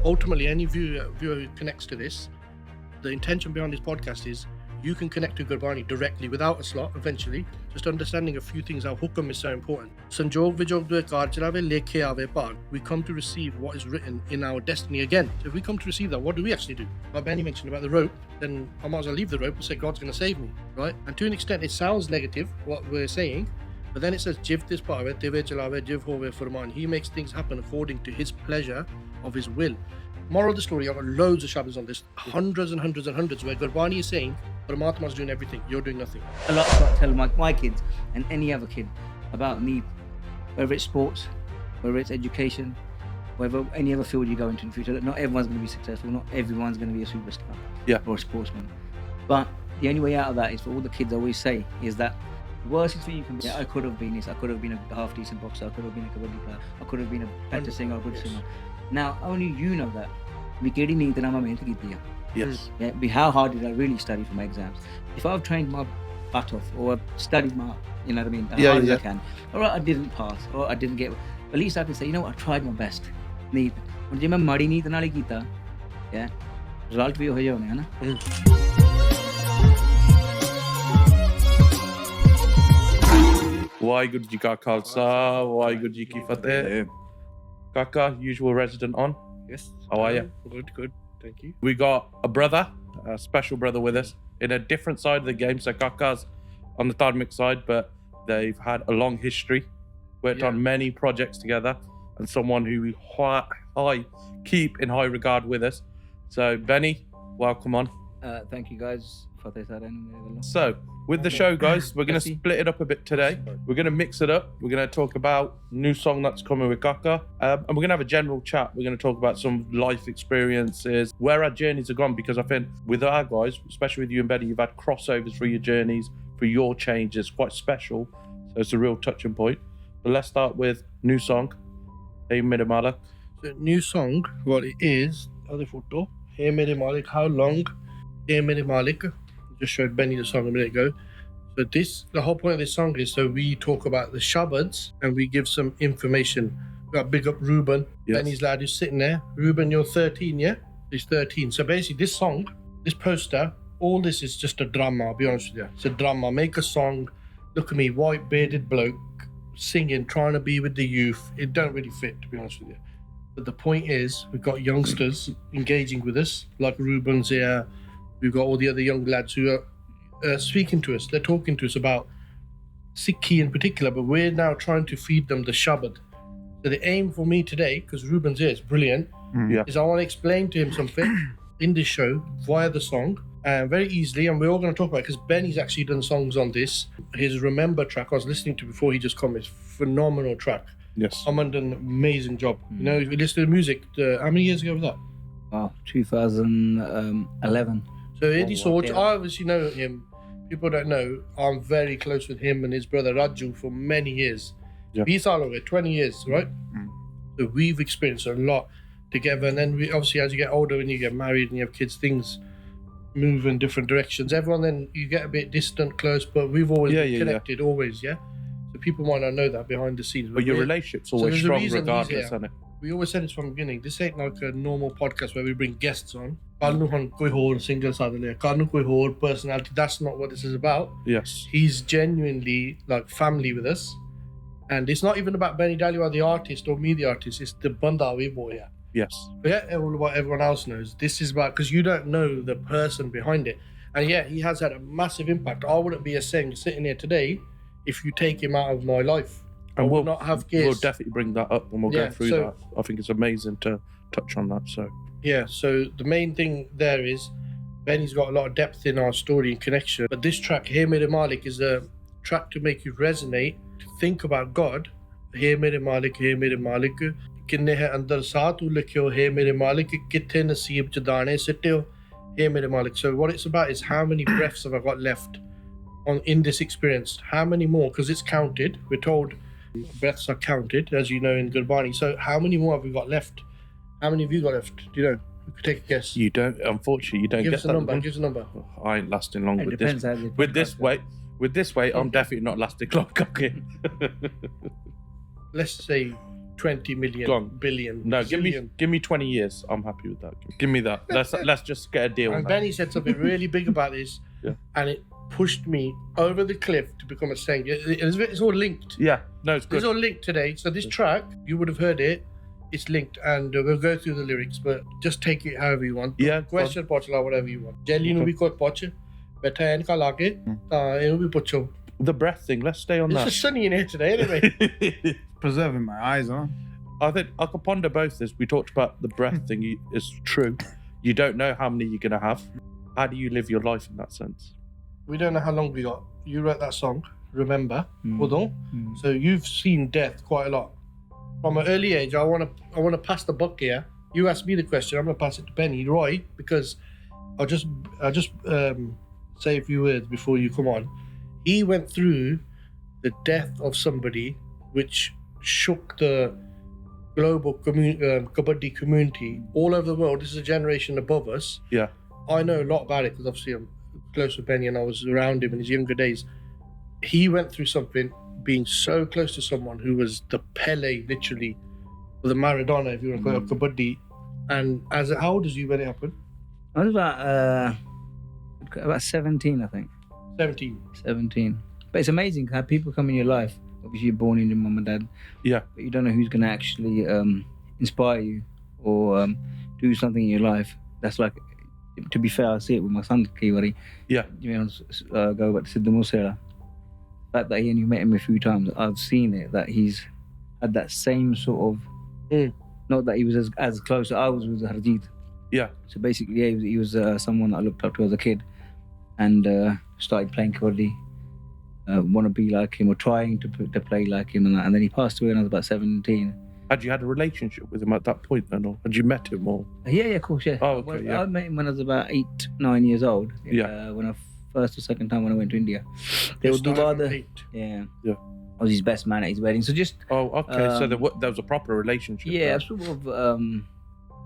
ultimately, any viewer who connects to this, the intention behind this podcast is you can connect to Gurbani directly without a slot eventually. Just understanding a few things, how hukam is so important. Sanjog vijog due kar chalawe lekhe aave par. We come to receive what is written in our destiny again. So if we come to receive that, what do we actually do? Like Benny mentioned about the rope, then I might as well leave the rope and say God's going to save me, right? And to an extent, it sounds negative, what we're saying, but then it says, Jiv this pave, tive chalawe, jiv hove furman. He makes things happen according to his pleasure of his will. Moral of the story, I've got loads of shabbos on this, hundreds and hundreds and hundreds, where Gurbani is saying, Paramatma's doing everything, you're doing nothing. A lot I tell my kids and any other kid about me, whether it's sports, whether it's education, whether any other field you go into in the future, that not everyone's going to be successful, not everyone's going to be a superstar or a sportsman. But the only way out of that is for all the kids I always say is that the worst thing you can be, I could have been this, I could have been a half decent boxer, I could have been a kabaddi player, I could have been a better singer, a good singer. Now only you know that. Yes. Yeah, how hard did I really study for my exams? If I've trained my butt off or I've studied my, you know what I mean, as hard as I can, or I didn't pass, or I didn't get, at least I can say, you know what, I tried my best. Need. When je main madi need naal kita, yeah, result bhi ho jane hai na. Waheguru Ji Ka Khalsa, Waheguru Ji Ki Fateh. Kaka, usual resident on. Yes. How are you? Good. Thank you. We got a brother, a special brother with us in a different side of the game. So Kaka's on the Dharmic side, but they've had a long history, worked on many projects together, and someone who we keep in high regard with us. So Benny, welcome on. Thank you guys. So with the show, guys, we're going to split it up a bit today. We're going to mix it up. We're going to talk about new song that's coming with Kaka, and we're going to have a general chat. We're going to talk about some life experiences, where our journeys have gone, because I think with our guys, especially with you and Benny, you've had crossovers through your journeys, through your changes, quite special. So it's a real touching point. But let's start with new song, Hey Mere Malik. So new song, what it is, other photo, Hey Mere Malik, how long, Hey Mere Malik. Just showed Benny the song a minute ago. So the whole point of this song is so we talk about the Shabads and we give some information. We got big up Ruben, Benny's lad who's sitting there. Ruben, you're 13, yeah? He's 13. So basically this song, this poster, all this is just a drama, I'll be honest with you. It's a drama. Make a song, look at me, white bearded bloke, singing, trying to be with the youth. It don't really fit, to be honest with you. But the point is, we've got youngsters engaging with us, like Ruben's here. We've got all the other young lads who are speaking to us. They're talking to us about Sikhi in particular, but we're now trying to feed them the Shabad. So the aim for me today, because Ruben's here, it's brilliant, is I want to explain to him something in this show via the song, very easily, and we're all going to talk about it, because Benny's actually done songs on this. His Remember track, I was listening to before he just come, is phenomenal track. Yes. Someone done an amazing job. You know, we listened to the music, how many years ago was that? Wow, 2011. So Eddie Sorge, I obviously know him. People don't know, I'm very close with him and his brother Raju for many years. He's all over 20 years, right? So we've experienced a lot together. And then we obviously, as you get older and you get married and you have kids, things move in different directions. Everyone then, you get a bit distant, close, but we've always been connected, always, So people might not know that behind the scenes. But your relationship's always strong regardless, isn't it? We always said it from the beginning. This ain't like a normal podcast where we bring guests on. Single personality. That's not what this is about. Yes. He's genuinely like family with us. And it's not even about Benny Dhaliwal, the artist, or me, the artist. It's the banda we boy. Yes. Forget what everyone else knows. This is about, because you don't know the person behind it. And he has had a massive impact. I wouldn't be sitting here today if you take him out of my life. And we'll not have gears. We'll definitely bring that up when we'll go through that. I think it's amazing to touch on that. So the main thing there is Benny's got a lot of depth in our story and connection. But this track, Hey Mere Malik, is a track to make you resonate, to think about God. Hey Mere Malik, kinne hai andar sa tu likhyo, Hey Mere Malik, kithe naseeb ch dane sittyo, Hey Mere Malik. So what it's about is how many breaths have I got left in this experience? How many more? Because it's counted. We're told breaths are counted, as you know, in Gurbani. So how many more have we got left? How many have you got left? Do you know? You could take a guess. You don't, unfortunately, you don't Give get us a that. number. Give us a number. I ain't lasting long with this. With this weight, I'm definitely not lasting long. Let's say 20 million, Go on. billion. No, zillion. give me 20 years. I'm happy with that. Give me that. Let's just get a deal. And on Benny said something really big about this, Yeah. and it pushed me over the cliff to become a saint. It's all linked. that. Yeah, no, it's good. It's all linked today. So this track, you would have heard it. It's linked, and we'll go through the lyrics, but just take it however you want. Yeah, Question pochla whatever you want. Jelly nu bhi kot poch. Beta hai inka lage. Ta inu bhi pocho. The breath thing. Let's stay on It's that. just sunny in here today, anyway. Preserving my eyes, huh? I think I could ponder both this. We talked about the breath thing is true. You don't know how many you're going to have. How do you live your life in that sense? We don't know how long we got. You wrote that song, remember? Hold on. Mm. So you've seen death quite a lot. From an early age, I want to pass the buck here. You asked me the question. I'm going to pass it to Benny, Roy, because I'll just say a few words before you come on. He went through the death of somebody which shook the global kabaddi community all over the world. This is a generation above us. Yeah. I know a lot about it because obviously I'm close with Benny and I was around him in his younger days. He went through something being so close to someone who was the Pele, literally, or the Maradona, if you want to call it, kabaddi. And how old was you when it happened? I was about 17, I think. 17. 17. But it's amazing how people come in your life. Obviously, you're born in your mum and dad. Yeah. But you don't know who's going to actually inspire you or do something in your life. That's like, to be fair, I see it with my son, Kiwari. Yeah. You know, go back to Siddha Musera. The fact that he only met him a few times, I've seen it, that he's had that same sort of, not that he was as close as I was with Harjeet. Yeah. So basically, yeah, he was someone that I looked up to as a kid and started playing kabaddi. Want to be like him or trying to play like him and then he passed away when I was about 17. Had you had a relationship with him at that point then, or had you met him or? Yeah, of course, yeah. Oh, okay, yeah. I met him when I was about 8-9 years old. Yeah. When I first or second time when I went to India. They You would do started from other. 8. Yeah. Yeah. I was his best man at his wedding. So just Oh, okay. So there was a proper relationship. yeah, there. sort of.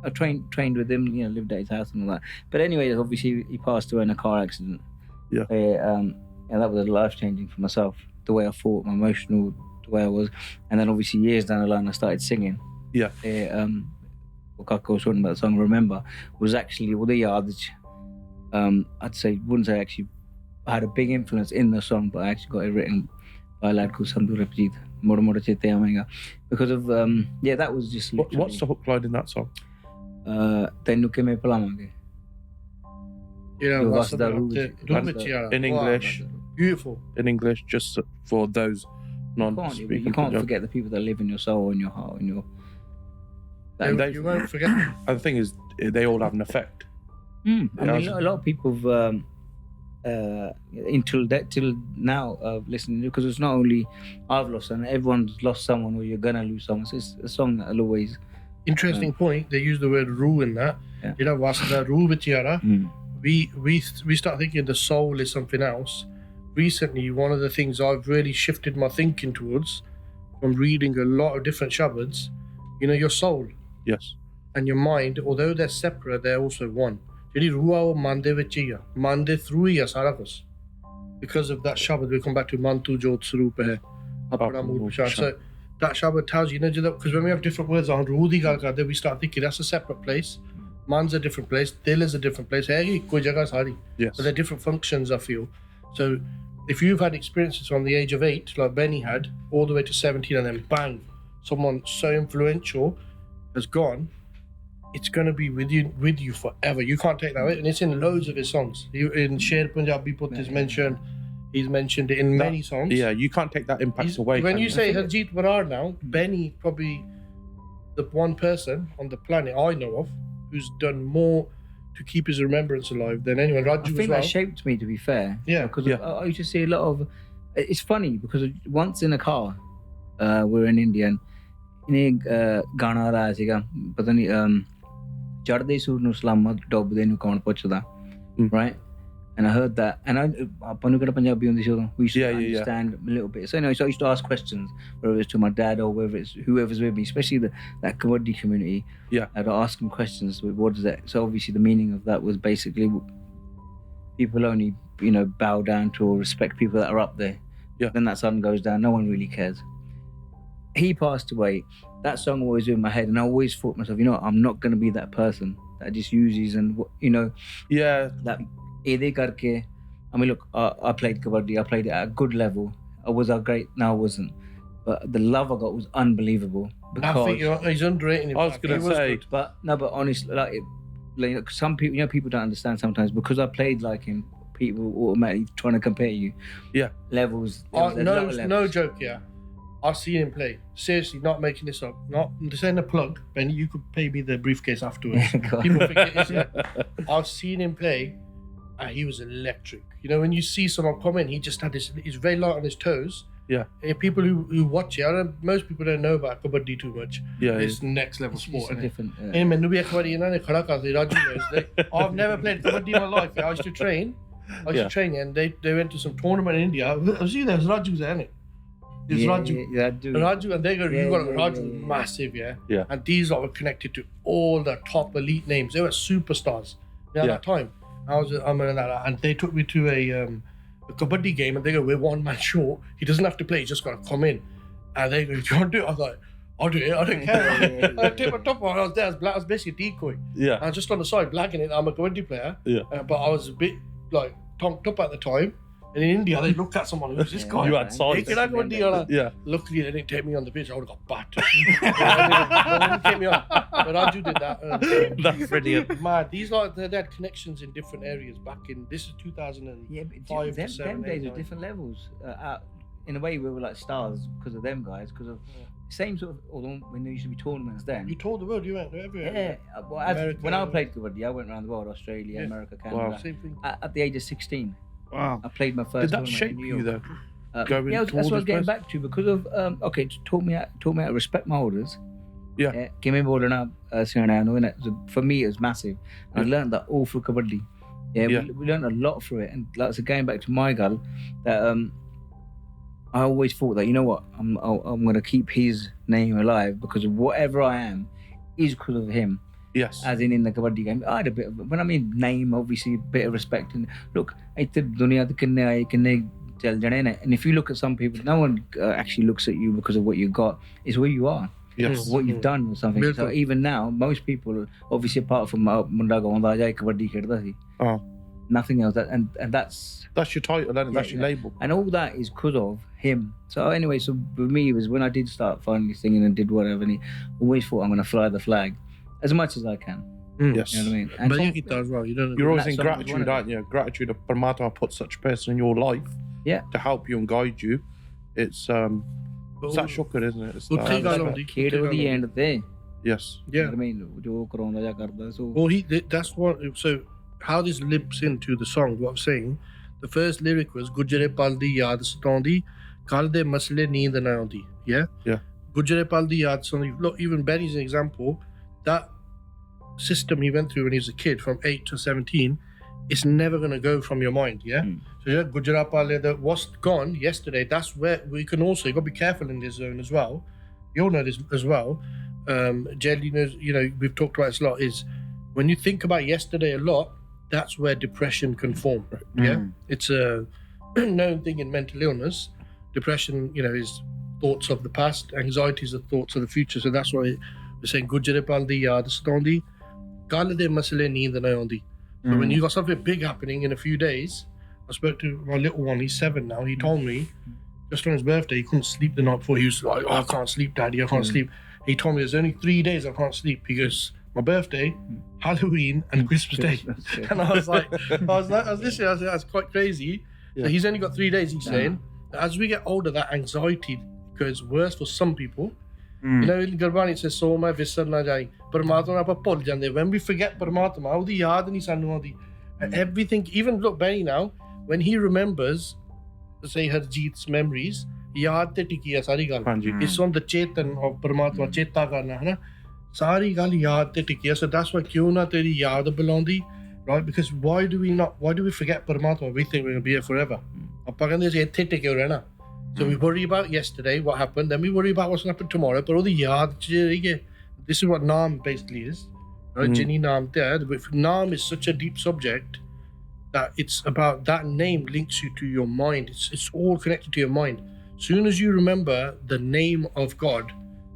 I trained with him. You know, lived at his house and all that. But anyway, obviously he passed away in a car accident. Yeah. And that was life changing for myself. The way I thought, my emotional, the way I was, and then obviously years down the line, I started singing. Yeah. What Kaka was talking about, the song "Remember" was actually I'd say wouldn't say actually had a big influence in the song, but I actually got it written by a lad called Sandhu Rapjit, Mora Mora Chete Amenga, because of that was just. What's the hook line in that song? Tenu ke me palamange. You know, Yo what's Vasda about Ruj- the Rubichara. In English. Beautiful. In English, just for those non-speaking. You can't forget the people that live in your soul and your heart and your. You won't forget. And the thing is, they all have an effect. I mean, a lot of people till now listening to it, because it's not only I've lost someone, everyone's lost someone, or you're gonna lose someone. So it's a song that'll always. Interesting point. They use the word "ru" in that. Yeah. You know, Vasda Rubichara. We start thinking the soul is something else. Recently, one of the things I've really shifted my thinking towards, from reading a lot of different shabads, you know, your soul Yes. and your mind, although they're separate, they're also one. Because of that shabad, we come back to Mantu Jot Sarup hai. So that shabad tells you, because when we have different words on Ruhi Gal Karde, we start thinking that's a separate place. Man's a different place, Dil is a different place. Yes. But they're different functions, I feel. So if you've had experiences from the age of 8, like Benny had, all the way to 17, and then bang, someone so influential has gone, it's going to be with you forever. You can't take that away. And it's in loads of his songs. In Sher Punjabi Put is mentioned. He's mentioned it in many songs. Yeah, you can't take that impact away. When you say Harjeet Barar now, Benny probably the one person on the planet I know of who's done more to keep his remembrance alive than anyone. Raju I think as well. that shaped me, to be fair. Yeah. Because I used to see a lot of. It's funny because once in a car, we're in India and in Ghana raya siga. Pata nahi chadde sur nu salamat dobde nu kaun puchda, right? And I heard that, and apanu kada Punjabi on the show. We used to understand a little bit. So anyway, so I used to ask questions, whether it's to my dad or whether it's whoever's with me, especially that kabaddi community. Yeah. I'd ask them questions. What is that? So obviously the meaning of that was basically people only, bow down to or respect people that are up there. Yeah. Then that sun goes down. No one really cares. he passed away. That song always in my head, and I always thought to myself, you know, I'm not going to be that person that just uses and, you know, that ede karke. I mean, look, I played kabaddi. I played it at a good level. I was great. No, I wasn't. But the love I got was unbelievable. Because I think he's underrated. I was going to say, but honestly, like some people, you know, people don't understand sometimes because I played like him. People automatically trying to compare you. Yeah. Levels. No joke. Yeah. I've seen him play. Seriously, not making this up. Not this ain't a plug, Benny. You could pay me the briefcase afterwards. People forget this. Yeah. I've seen him play, and he was electric. You know, when you see someone come in, he just had this. He's very light on his toes. Yeah. And people who watch it, most people don't know about kabaddi too much. Yeah. It's next level sport. It's different. I've never played kabaddi in my life. I used to train. And they went to some tournament in India. I see there's Raju's in it. There's Raju, and they go, you got Raju massive, yeah. And these are connected to all the top elite names. They were superstars at that time. And they took me to a kabaddi game, and they go, we're one man short. He doesn't have to play. He's just got to come in. And they go, do you want to do it? I was like, I'll do it. I don't care. I take my top off. I was there. I was basically a decoy. Yeah. I was just on the side, blagging it. I'm a kabaddi player. Yeah. But I was a bit like tonked up at the time. And in India, they looked at someone who's this guy. You had size. Yeah. Luckily, they didn't take me on the pitch. I would have got battered. They didn't take me on. But Raju did that. That's brilliant. Mad. These they had connections in different areas back in. This is 2005. Them days were different levels. In a way, we were like stars because of them guys. Because of same sort of. Although when there used to be tournaments then. You toured the world. You went everywhere. Yeah. Well, when I played kabaddi, I went around the world: Australia, America, Canada. Wow. Same thing. At the age of 16. Wow. I played my first. Did that tournament shape in New you York. though? That's what I was getting back to because of taught me how to respect my orders. Yeah. Give me more than for me it was massive. And I learned that all through kabaddi. We learned a lot through it. And like so going back to my girl, that I always thought that, you know what, I'm gonna keep his name alive because of whatever I am is because of him. Yes. As in the kabaddi game, I had a bit of, when I mean name, obviously a bit of respect. And look, and if you look at some people, no one actually looks at you because of what you got. It's who you are. Yes. What you've done or something. So even now, most people, obviously apart from Munda Gonda Jai kabaddi khedda thi. Nothing else. And that's your title, then. That's your label. And all that is because of him. So anyway, so for me, it was when I did start finally singing and did whatever, and he always thought I'm going to fly the flag as much as I can. Yes. You know what I mean? And but you as well. You're always in gratitude, aren't you? Gratitude of Paramatma put such a person in your life to help you and guide you. It's that shukr, isn't it? It's kid at the end of the day. Yes. Yeah. You know what I mean? Well, that's what. So how this lips into the song, what I'm saying, the first lyric was Gujare pal di yaad sataundi, kal de masle neend na aundi. Yeah? Yeah. Gujare pal di yaad sataundi. Look, even Benny's an example. That system he went through when he was a kid from 8 to 17, it's never going to go from your mind, yeah? So yeah, Gujare pal, what's gone yesterday, that's where we can also, you've got to be careful in this zone as well. You all know this as well. Jelly knows, we've talked about this a lot, is when you think about yesterday a lot, that's where depression can form. Yeah, it's a known thing in mental illness. Depression, is thoughts of the past. Anxiety is the thoughts of the future. So that's why we're saying Gujare pal di yaad sataundi, kal de masle neend na aundi. So when you got something big happening in a few days, I spoke to my little one. He's 7 now. He told me just on his birthday he couldn't sleep the night before. He was like, "Oh, I can't sleep, Daddy. I can't sleep." He told me there's only 3 days I can't sleep. He goes, my birthday, Halloween, and Christmas Day. And I was listening, I was like, that's quite crazy. So he's only got 3 days, he's saying. As we get older, that anxiety goes worse for some people. In Gurbani it says, "So my visar na jai." Paramatma aapa bhul jande. When we forget Paramatma, odi yaad nahi sanu aandi. And everything, even look, Benny now, when he remembers, say Harjeet's memories, yaad te tiki hai sari gal. It's on the chetan of Paramatma, cheta karna, hai na. Sari gal yaad te tiki hai. So that's why kyun na teri yaad bulaundi, right? Because why do we forget Paramatma? We think we're going to be here forever. Appa kande se ithe tike ho rehna. So we worry about yesterday, what happened, then we worry about what's going to happen tomorrow. But all the yaad, this is what Naam basically is. Right? Jini Naam te hai. Naam is such a deep subject that it's about that name links you to your mind. It's all connected to your mind. Soon as you remember the name of God,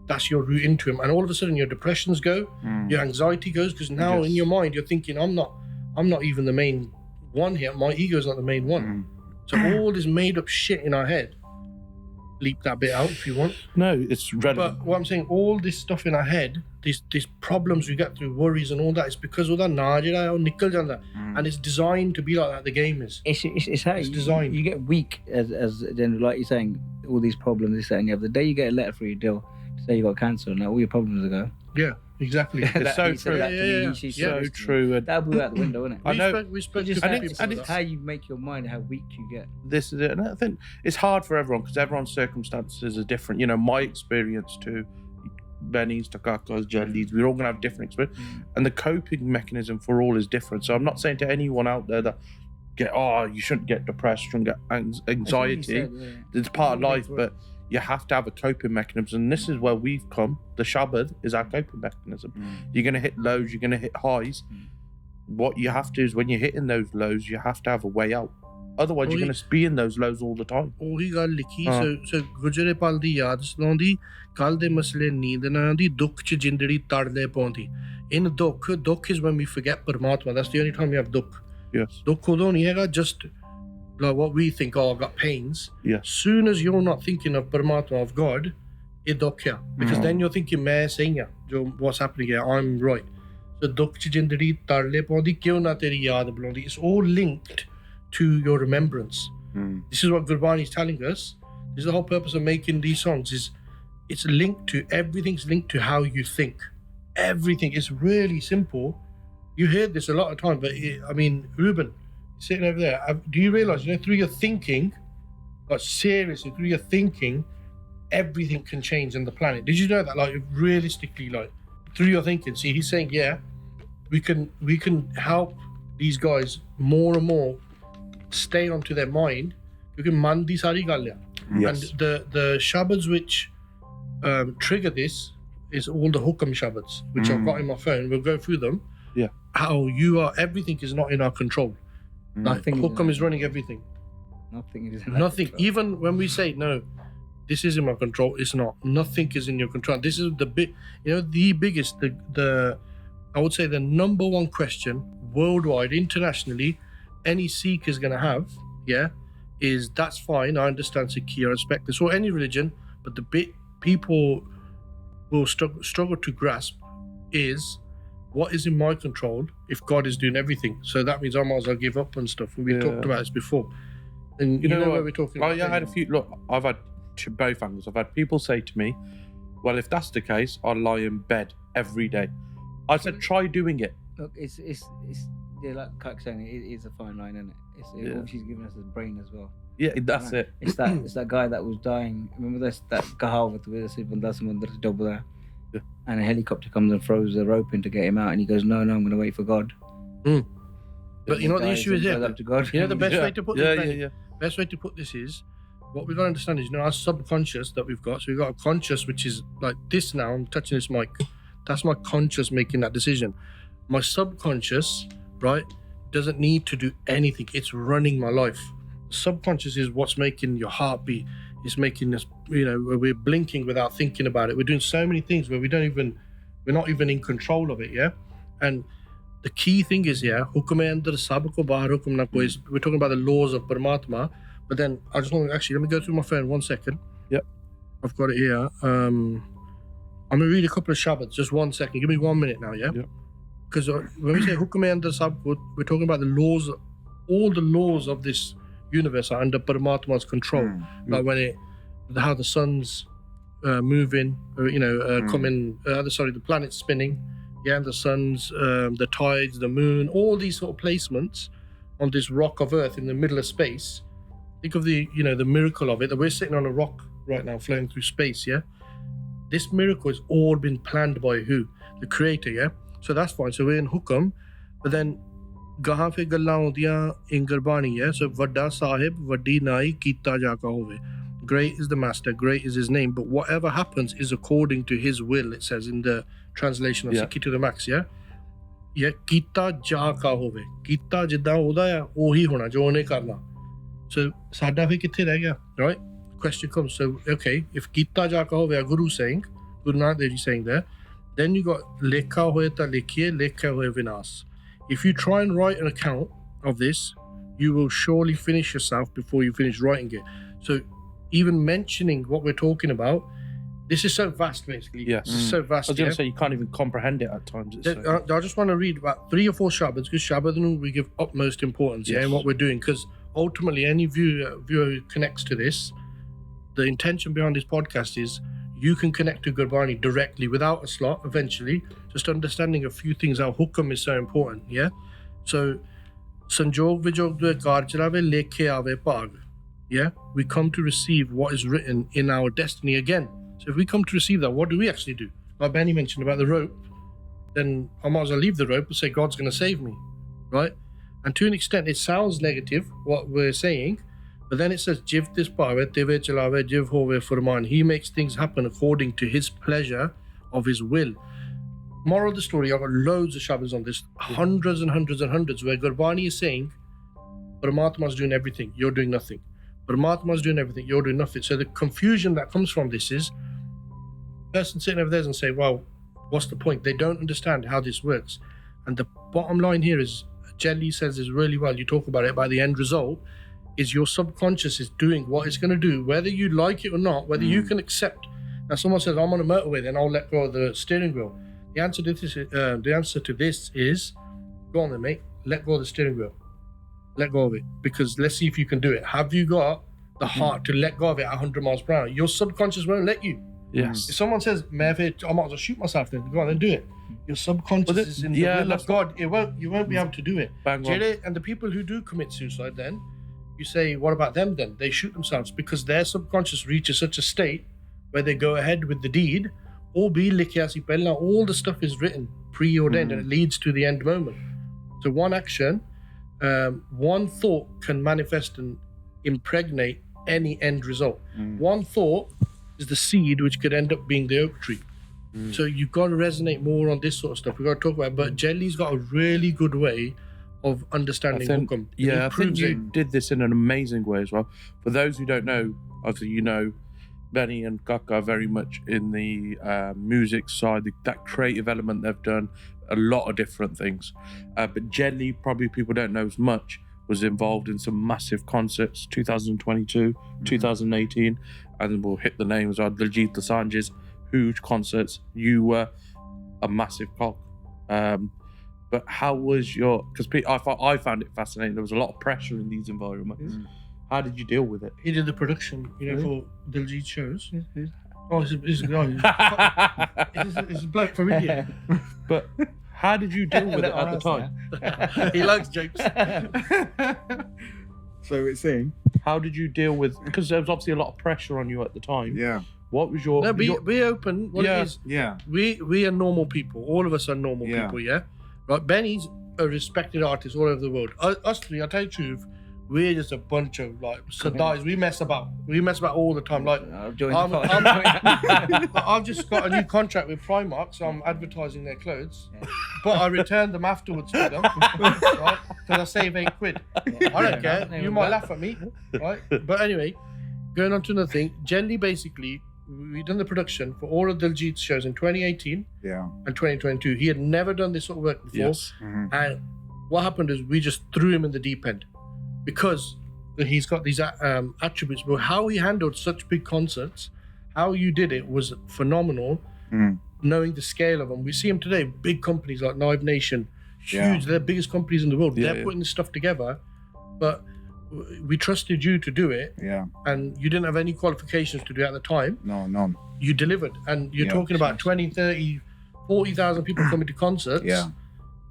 that's your route into him, and all of a sudden your depressions go, your anxiety goes, because now in your mind you're thinking, I'm not even the main one here. My ego's not the main one. So all this made up shit in our head. Bleep that bit out if you want. No, it's relevant. But what I'm saying, all this stuff in our head, these problems we get through, worries and all that, is because of that nikal janda, and it's designed to be like that. The game is. It's how It's you, designed. you get weak as then, like you're saying, all these problems, this, that, and the other. The day you get a letter for your deal to say you got cancer, and all your problems will go. Yeah, exactly. It's so He said true. that to me, Yeah. she So said this to me. true. And That'll be out the window, isn't it? I know. We spoke It's to just people and about it's that. how you make your mind, how weak you get. this is it. And I think it's hard for everyone because everyone's circumstances are different. You know, my experience to Benny's, Takaka's, Jelly's, we're all going to have different experience. And the coping mechanism for all is different. So I'm not saying to anyone out there that you shouldn't get depressed, shouldn't get anxiety. It's part of life, but you have to have a coping mechanism. And this is where we've come. The Shabbat is our coping mechanism. You're going to hit lows, you're going to hit highs. What you have to is when you're hitting those lows, you have to have a way out. Otherwise, you're going to be in those lows all the time. ਉਹੀ ਗੱਲ ਲਿਖੀ ਸੋ ਗੁਜਰੇ ਪਲ ਦੀ ਯਾਦ ਸਲਾਉਂਦੀ ਕੱਲ ਦੇ ਮਸਲੇ ਨੀਂਦ ਨਾ ਆਉਂਦੀ ਦੁੱਖ ਚ ਜਿੰਦੜੀ ਤੜਲੇ ਪਾਉਂਦੀ in ਦੁੱਖ is when we forget Paramatma. That's the only time we have ਦੁੱਖ. Yes. ਦੁੱਖ ਉਦੋਂ ਨਹੀਂ ਹੈਗਾ, just like what we think, I've got pains. Yes. Soon as you're not thinking of Paramatma, of God, ਇਹ ਦੁੱਖ ਆ, because then you're thinking ਮੈਂ ਸਹੀ ਆ, what's happening here, I'm right. So ਦੁੱਖ ਚ ਜਿੰਦੜੀ ਤੜਲੇ ਪਾਉਂਦੀ ਕਿਉਂ ਨਾ ਤੇਰੀ ਯਾਦ ਬੁਲਾਉਂਦੀ. It's all linked to your remembrance. This is what Gurbani is telling us. This is the whole purpose of making these songs, is it's linked to, everything's linked to how you think. Everything is really simple. You hear this a lot of time, but I mean, Ruben, sitting over there, do you realize, through your thinking, like seriously, through your thinking, everything can change on the planet. Did you know that? Like realistically, like through your thinking. See, he's saying, we can help these guys more and more stay onto their mind. You can man di sari gal hai. Yes. And the Shabads which trigger this is all the Hukam Shabads, which I've got in my phone. We'll go through them. Yeah. How everything is not in our control. Like Nothing Hukam is running everything. Nothing is Nothing. Even when we say, no, this is in my control, it's not. Nothing is in your control. This is the big, the biggest, I would say the number one question worldwide, internationally, any Sikh is going to have, is that's fine, I understand Sikhi, I respect this, or any religion, but the bit people will struggle to grasp is what is in my control if God is doing everything. So that means I might as well give up on stuff. We talked about this before. And you know what we're talking about. Oh, yeah, I had a few. Look, I've had both angles. I've had people say to me, well, if that's the case, I'll lie in bed every day. I said, try doing it. Look, it's like Kak saying, it is a fine line, isn't it? What she's giving us is brain as well. Yeah, that's it. It's that guy that was dying. Remember that kahavat with the and a helicopter comes and throws the rope in to get him out, and he goes, no, I'm going to wait for God. But you know what the issue is here? Up to God. You know the best way to put this? Yeah. Best way to put this is, what we've got to understand is, our subconscious that we've got. So we've got a conscious, which is like this now. I'm touching this mic. That's my conscious making that decision. My subconscious, right, doesn't need to do anything. It's running my life. Subconscious is what's making your heart beat. It's making us, we're blinking without thinking about it. We're doing so many things where we're not even in control of it, And the key thing is, hukum hai andar sab ko bahar hukum na koi. We're talking about the laws of Paramatma. But then I just want to let me go through my phone 1 second. Yep. I've got it here. I'm going to read a couple of Shabads. Just 1 second. Give me 1 minute now, Yep. Because when we say hukum hai andar sab ko, we're talking about the laws, all the laws of this universe are under Paramatma's control. Like how the sun's moving, coming, the planet's spinning, and the sun's, the tides, the moon, all these sort of placements on this rock of Earth in the middle of space. Think of the miracle of it, that we're sitting on a rock right now, floating through space, This miracle has all been planned by who? The Creator, So that's fine. So we're in Hukam, but then gahan fe gallan hondiyan in Gurbani, So vadda sahib, vaddi nai, kita ja ka hove. Great is the master, great is his name, but whatever happens is according to his will, it says in the translation of Sikhi to the Max, kita ja ka hove. Kita jidda oda hai, ohi hona, jo one karna. So sada fe kithe reh gaya, right? question comes. So, okay, if Gita ja kaho ve Guru saying, Guru Nanak Dev Ji saying there, then you got lekha hoye ta likhiye, lekha hoye vinas. If you try and write an account of this, you will surely finish yourself before you finish writing it. So even mentioning what we're talking about, this is so vast, basically. Yes. This is so vast. I was going to say, you can't even comprehend it at times. I just want to read about 3 or 4 Shabads, because Shabad we give utmost importance, in what we're doing, because ultimately any viewer who connects to this, the intention behind this podcast is you can connect to Gurbani directly without a slot eventually, just understanding a few things, how hukam is so important, So, Sanjog Vijog Dwe Karjalave Lekhe Ave Pag. We come to receive what is written in our destiny again. So if we come to receive that, what do we actually do? Like Benny mentioned about the rope, then I might as well leave the rope and say God's going to save me, right? And to an extent, it sounds negative, what we're saying, but then it says, Jiv tis paave, tive chalave, jiv hove furman. He makes things happen according to his pleasure of his will. Moral of the story, I've got loads of Shabbos on this, hundreds and hundreds and hundreds, where Gurbani is saying, Paramatma's doing everything, you're doing nothing. Paramatma's doing everything, you're doing nothing. So the confusion that comes from this is, person sitting over there and say, well, what's the point? They don't understand how this works. And the bottom line here is, Jelly says this really well, you talk about it, by the end result, is your subconscious is doing what it's going to do, whether you like it or not, whether you can accept. Now someone says, I'm on a motorway, then I'll let go of the steering wheel. The answer to this is, go on then, mate, let go of the steering wheel. Let go of it, because let's see if you can do it. Have you got the heart to let go of it at 100 miles per hour? Your subconscious won't let you. Yes. If someone says, I might as well shoot myself, then go on and do it. Your subconscious is in the will of God. You won't be able to do it. And the people who do commit suicide, then you say, what about them then? They shoot themselves because their subconscious reaches such a state where they go ahead with the deed, all the stuff is written, preordained, and it leads to the end moment. So one action, one thought can manifest and impregnate any end result. One thought is the seed which could end up being the oak tree. So you've got to resonate more on this sort of stuff. We've got to talk about it. But Jelly's got a really good way of understanding hukam. Yeah, I think you did this in an amazing way as well. For those who don't know, obviously you know Benny and Kaka are very much in the music side, that creative element they've done, a lot of different things. But Jelly, probably people don't know as much, was involved in some massive concerts, 2022, 2018, and we'll hit the names of Diljit Dosanjh's huge concerts. You were a massive cog. But how was because I found it fascinating. There was a lot of pressure in these environments. How did you deal with it? He did the production, for Diljit shows. Oh, it's a bloke from India. But how did you deal with it at the time? He likes jokes. So it's saying, how did you deal with? Because there was obviously a lot of pressure on you at the time. Yeah. What was your? No, be open. What it is? Yeah. We are normal people. All of us are normal people. Yeah. Right. Benny's a respected artist all over the world. Us three, I tell you the truth, we're just a bunch of sadais. We mess about. We mess about all the time. I've just got a new contract with Primark, so I'm advertising their clothes. Yeah. But I return them afterwards to them, right? Because I save £8. I don't care. You might laugh at me, right? But anyway, going on to another thing. Generally, basically, we've done the production for all of Diljit's shows in 2018 and 2022. He had never done this sort of work before. Yes. And what happened is we just threw him in the deep end because he's got these attributes. But how he handled such big concerts, how you did it was phenomenal, knowing the scale of them. We see him today, big companies like Live Nation, huge, they're the biggest companies in the world. They're putting this stuff together, but we trusted you to do it, and you didn't have any qualifications to do it at the time. No, none. You delivered, and you're talking about 20, 30, 40,000 people coming to concerts,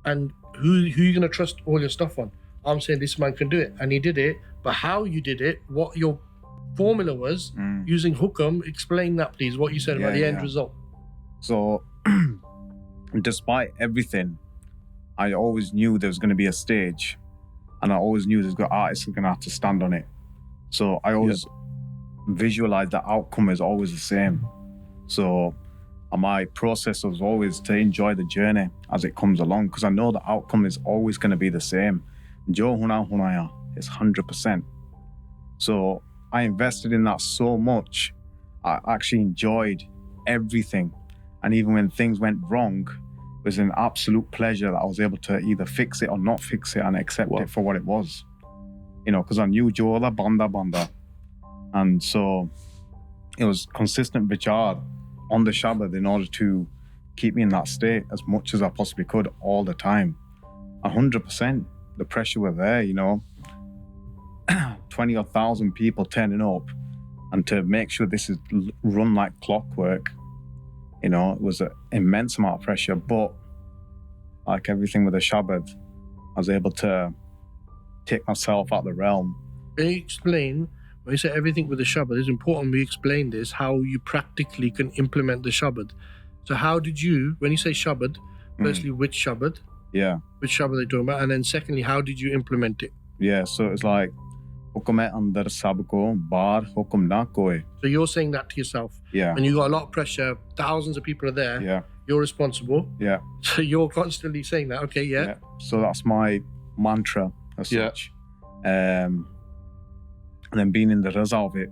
and who are you going to trust all your stuff on? I'm saying this man can do it, and he did it, but how you did it, what your formula was, using hukam, explain that please, what you said about the end result. So, despite everything, I always knew there was going to be a stage, and I always knew there's got artists who are going to have to stand on it. So I always visualized the outcome is always the same. So my process was always to enjoy the journey as it comes along, because I know the outcome is always going to be the same. Jo huna hunaya is 100%. So I invested in that so much. I actually enjoyed everything. And even when things went wrong, it was an absolute pleasure that I was able to either fix it or not fix it and accept it for what it was. You know, because I knew Jola Banda. And so it was consistent vichar on the Shabbat in order to keep me in that state as much as I possibly could all the time. 100%. The pressure were there, you know. 20 or 1,000 people turning up, and to make sure this is run like clockwork, you know, it was an immense amount of pressure. But like everything with the Shabbat, I was able to take myself out of the realm. Can you explain, when you say everything with the Shabbat, it's important we explain this, how you practically can implement the Shabbat. So how did you, when you say Shabbat, firstly, which Shabbat? Yeah. Which Shabbat are you talking about? And then secondly, how did you implement it? Yeah, so it's like, Hukum hai andar sab ko, bar hukum na koi. So you're saying that to yourself. Yeah. And you got a lot of pressure, thousands of people are there. Yeah. You're responsible. Yeah. So you're constantly saying that. Okay, yeah. So that's my mantra as such. And then being in the raza of it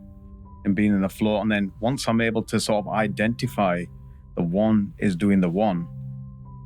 and being in the flow. And then once I'm able to sort of identify the one is doing the one,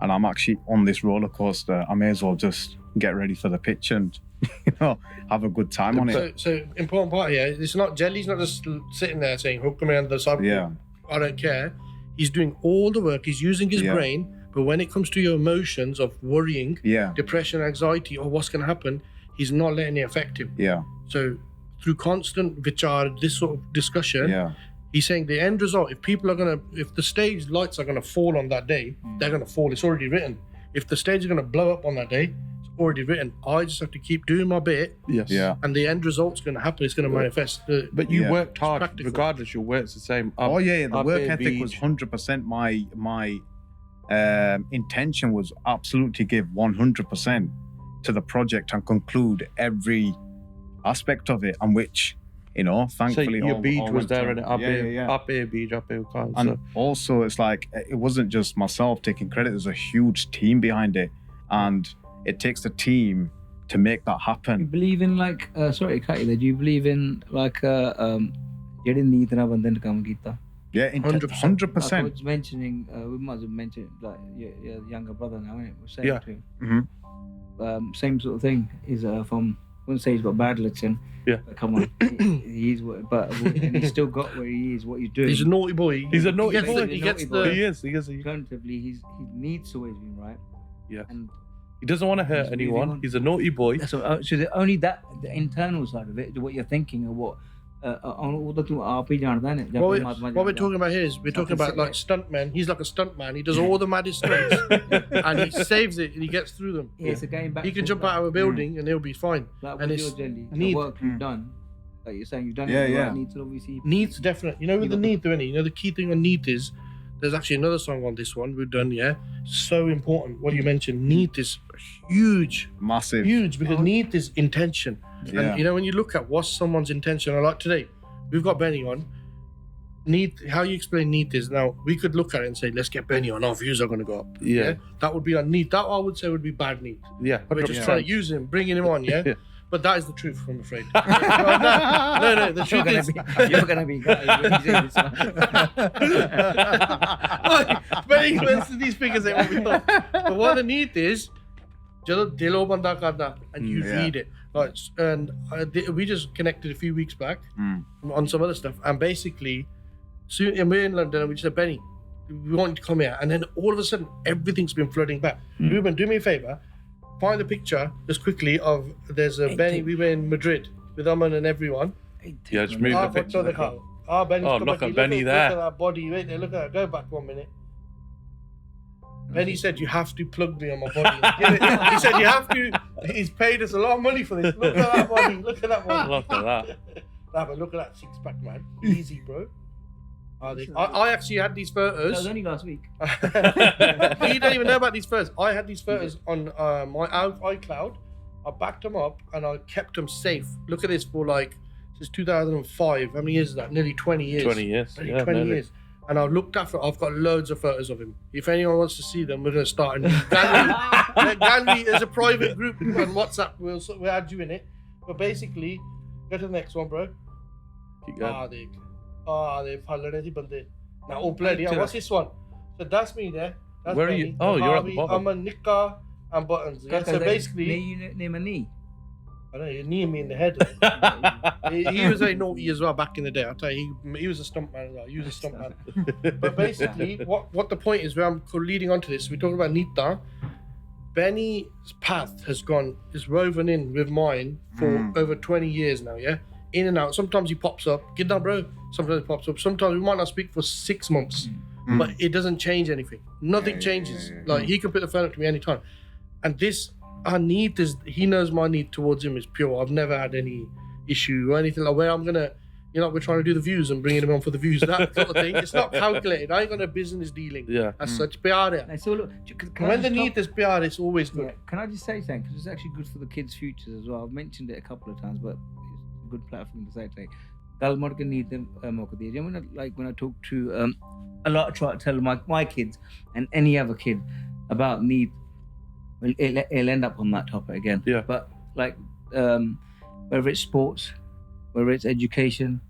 and I'm actually on this roller coaster, I may as well just get ready for the pitch and, you know, have a good time on it. So important part here, it's not, Jelly's not just sitting there saying, hook me under the sub. Yeah. I don't care. He's doing all the work. He's using his brain. But when it comes to your emotions of worrying, depression, anxiety, or what's going to happen, he's not letting it affect him. Yeah. So through constant vichar, this sort of discussion, he's saying the end result, if the stage lights are going to fall on that day, they're going to fall. It's already written. If the stage is going to blow up on that day, it's already written. I just have to keep doing my bit. Yes. Yeah. And the end result's going to happen. It's going to manifest. But you worked hard, practical. regardless. Your work's the same. The work ethic was 100%. My intention was absolutely to give 100% to the project and conclude every aspect of it, on which, you know, thankfully so your beach was there, and and also it's like, it wasn't just myself taking credit. There's a huge team behind it, and it takes a team to make that happen. You believe in like sorry, Kati, do you believe in like getting the itna bandan kam kita? Yeah, 100%. I was mentioning, we must have mentioned like your younger brother now, innit? We're saying to him. Same sort of thing is from, I wouldn't say he's got bad looking. But come on, he's and he's still got where he is, what he's doing. He's a naughty boy. He's a naughty boy. He is. Alternatively, his needs always been right. Yeah. And he doesn't want to hurt anyone. He's a naughty boy. So the internal side of it, what you're thinking or what. What we're talking about here is we're talking about like stuntmen. He's like a stuntman. He does all the maddest stunts and he saves it and he gets through them. Yeah, so going back, he can jump out of a building and he'll be fine. Like and it's the work you've done. Like you're saying, you've done it. Yeah. Needs obviously. Needs definitely. You know, with the need, though, you know, the key thing on need is there's actually another song on this one we've done. Yeah, so important. What you mentioned, need is huge, massive, huge, because need is intention. Yeah. And you know, when you look at what's someone's intention, like today, we've got Benny on. Need, how you explain need is, now we could look at it and say, let's get Benny on, our views are going to go up. Yeah. That would be a need. That I would say would be bad need. Yeah. We're just trying to use him, bringing him on, yeah? But that is the truth, I'm afraid. No, the truth is... You're going to be Benny went to these figures ain't what we thought. But what the need is, Dilo Banda Karna, and you read it. Like, and we just connected a few weeks back on some other stuff, and basically, soon and we're in London, and we just said, Benny, we want you to come here, and then all of a sudden, everything's been flooding back. Ruben, do me a favor, find a picture just quickly of there's a Benny. We were in Madrid with Aman and everyone. Yeah, just move the picture. Look at Benny there. Look at that body. Wait there. Look at that. Go back 1 minute. Benny said, you have to plug me on my body. He said, you have to. He's paid us a lot of money for this. Look at that body. Look at that body. Look at that. Nah, but look at that six-pack, man. Easy, bro. I actually had these photos. That was only last week. You don't even know about these photos. I had these photos on my iCloud. I backed them up and I kept them safe. Look at this for like, since 2005. How many years is that? Nearly 20 years. 20 years. Nearly 20 years. And I've looked after. I've got loads of photos of him. If anyone wants to see them, we're going to start a new gallery. Gallery is a private group on WhatsApp. We'll add you in it. But basically, go to the next one, bro. Keep going. They followed the bande. Now, oh bloody hell, what's this one? So that's me there. That's Where are Benny. you? Oh, you're at the Harvey, bottom. I'm a Nika and Buttons. Yeah? So basically, name a knee. I don't know, you knee me in the head. he was very naughty as well back in the day. I'll tell you, he was a stuntman as well. He was a stuntman. But basically, what the point is, where I'm leading on to this, we're talking about Nita. Benny's path is woven in with mine for over 20 years now, yeah? In and out. Sometimes he pops up. Get down, bro. Sometimes he pops up. Sometimes we might not speak for 6 months, but it doesn't change anything. Nothing changes. Like, he can put the phone up to me anytime. And this, our need is, he knows my need towards him is pure. I've never had any issue or anything like where I'm going to, we're trying to do the views and bringing him on for the views, that sort of thing. It's not calculated. I ain't got no business dealing. Yeah. As such, pyar hai. So look, When the need is pyar, it's always good. Yeah. Can I just say something? Because it's actually good for the kids' futures as well. I've mentioned it a couple of times, but it's a good platform to say it. Galmar can need them. When I talk to a lot, I try to tell my kids and any other kid about need. Well, it'll end up on that topic again. Yeah. But whether it's sports, whether it's education,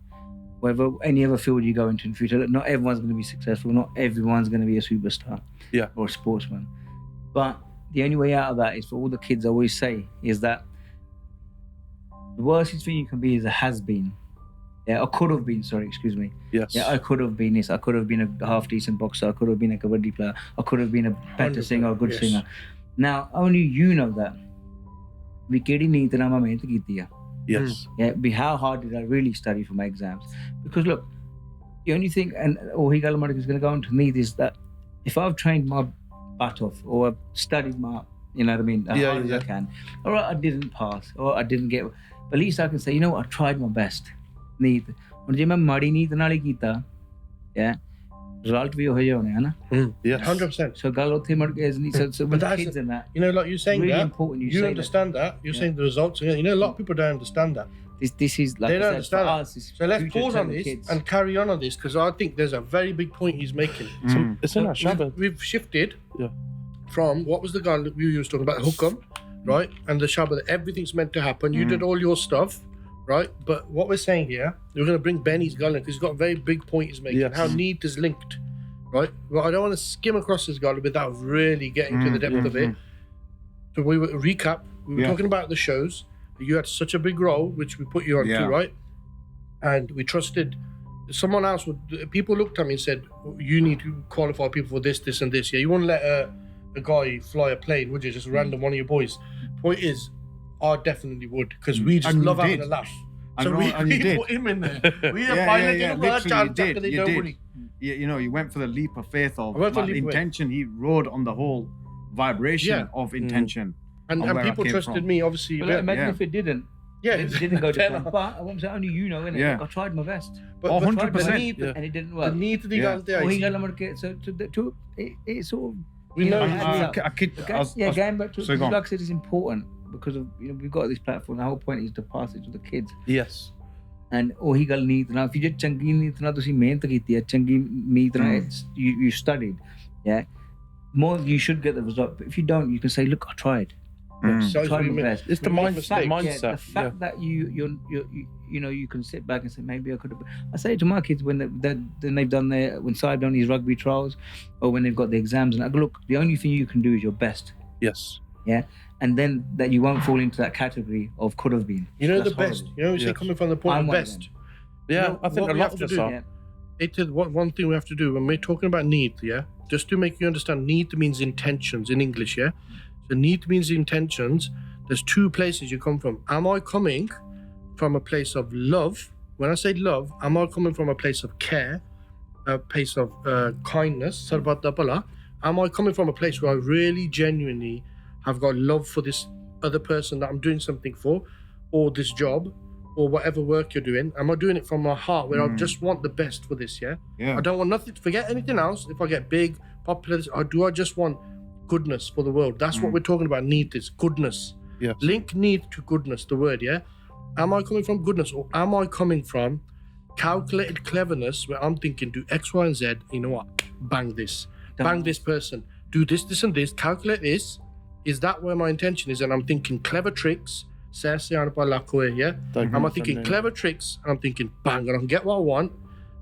whether any other field you go into in the future, not everyone's going to be successful. Not everyone's going to be a superstar. Yeah. Or a sportsman. But the only way out of that is for all the kids. I always say is that the worst thing you can be is a has-been. Yeah, I could have been. Sorry, excuse me. Yes. Yeah, I could have been this. I could have been a half-decent boxer. I could have been a kabaddi player. I could have been a better singer or a good singer. Now, only you know that. We kedi nahi itna main mehnat ਕੀਤੀ ਆ. Yes. Yeah, how hard did I really study for my exams? Because look, the only thing, and he Galmarik is going to go on to need is that if I've trained my butt off or I've studied my, as hard as I can, or I didn't pass, or I didn't get, but at least I can say, I tried my best. Need. And if I madi need naal hi kita, yeah, result भी हो जाने है ना. Yes. 100%. So gal utthe mad ke isn't so with kids and that. Like you're saying really that. Important you understand that. You're saying the results. A lot of people don't understand that. This is like they don't understand that. So let's pause on this and carry on this because I think there's a very big point he's making. It's in our Shabbat. We've shifted from what was the guy that we were talking about, Hukam, right? And the Shabbat, everything's meant to happen. You did all your stuff, right? But what we're saying here, we're going to bring Benny's guy in because he's got a very big point he's making. How need is linked, right? Well, I don't want to skim across this guy without really getting to the depth of it. So we were recap. We were talking about the shows. You had such a big role, which we put you on to, right? And we trusted someone else. People looked at me and said, "You need to qualify people for this, this, and this." Yeah, you wouldn't let a guy fly a plane, would you? Just random one of your boys. Point is, I definitely would because we just love having a laugh. So we put him in there. We literally did. You went for the leap of faith of intention. He rode on the whole vibration of intention. And people trusted me, obviously. But imagine if it didn't. Yeah, it didn't go to plan. But I want to say only innit? Yeah. I tried my best. But 100%. And it didn't work. The need to the guys there. So it sort of. We know. Going back to like I said, it's important because of we've got this platform. The whole point is to pass it to the kids. Yes. And he gal need now. If you just changi need na, तुसी मेहनत की है. Changi need na. You studied. Yeah. More you should get the result. But if you don't, you can say, look, I tried. So it's the mindset. The fact that you can sit back and say maybe I could have. I say to my kids when they've done when Saib done these rugby trials or when they've got the exams and I go, look, the only thing you can do is your best. Yes. Yeah, and then that you won't fall into that category of could have been. That's the best. You say coming from the point of best. Yeah, I think a lot of us are. One thing we have to do when we're talking about need, just to make you understand, need means intentions in English, So need means intentions. There's two places you come from. Am I coming from a place of love? When I say love, am I coming from a place of care, a place of kindness? Am I coming from a place where I really genuinely have got love for this other person that I'm doing something for, or this job, or whatever work you're doing? Am I doing it from my heart where I just want the best for this, I don't want nothing, forget anything else. If I get big, popular, or do I just want goodness for the world? That's what we're talking about. Need is goodness. Yes. Link need to goodness, the word, Am I coming from goodness or am I coming from calculated cleverness where I'm thinking do X, Y, and Z, you know what, bang this, bang this person, do this, this, and this, calculate this. Is that where my intention is? And I'm thinking clever tricks yeah? I'm thinking clever tricks, and I'm thinking, bang, and I can get what I want.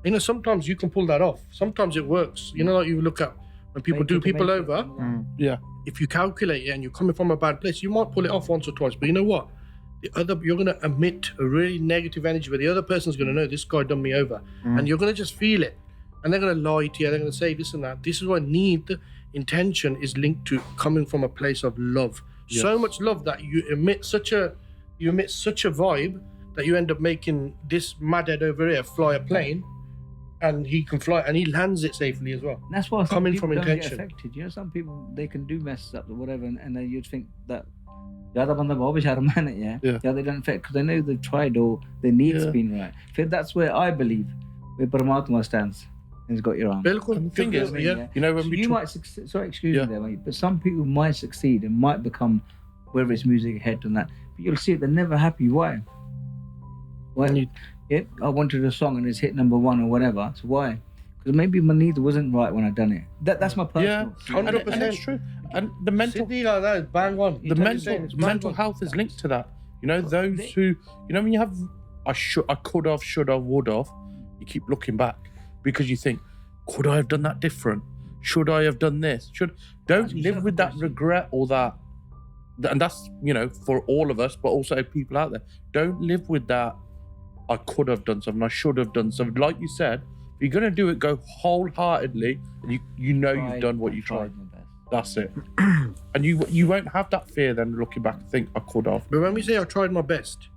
You know, sometimes you can pull that off. Sometimes it works. You know, like you look at when people do people over. Yeah. If you calculate it and you're coming from a bad place, you might pull it off once or twice. But you know what? You're going to emit a really negative energy where the other person's going to know this guy done me over. And you're going to just feel it. And they're going to lie to you. They're going to say this and that. This is what intention is linked to coming from a place of love. Yes. So much love that you emit such a vibe that you end up making this madhead over here fly a plane, and he can fly and he lands it safely as well. And that's why coming people from don't intention. get affected. You know, some people, they can do messes up or whatever, and then you'd think that the other banda bahut bechara man hai, yeah, they don't affect because they know they've tried or their needs been right. That's where I believe where Paramatma stands. He's got your arm. The thing is, you know, when so we you might succeed. Sorry, excuse me there, mate, but some people might succeed and might become, whether it's music, head and that. But you'll see it, they're never happy. Why? I wanted a song and it's hit number 1 or whatever. So why? Because maybe my needs wasn't right when I done it. That's my personal. 100%. And it's true. And the mental, Sydney like that is bang on. the mental health is linked to that. You know, those who, you know, when you have, I could have, should have, would have, you keep looking back because you think, could I have done that different? Should I have done this? Don't live with that regret or that, and that's, you know, for all of us, but also people out there. Don't live with that, I could have done something, I should have done something. Like you said, if you're going to do it, go wholeheartedly, and you know you've done what you tried. That's it. And you won't have that fear then looking back and think, I could have. But when we say I tried my best,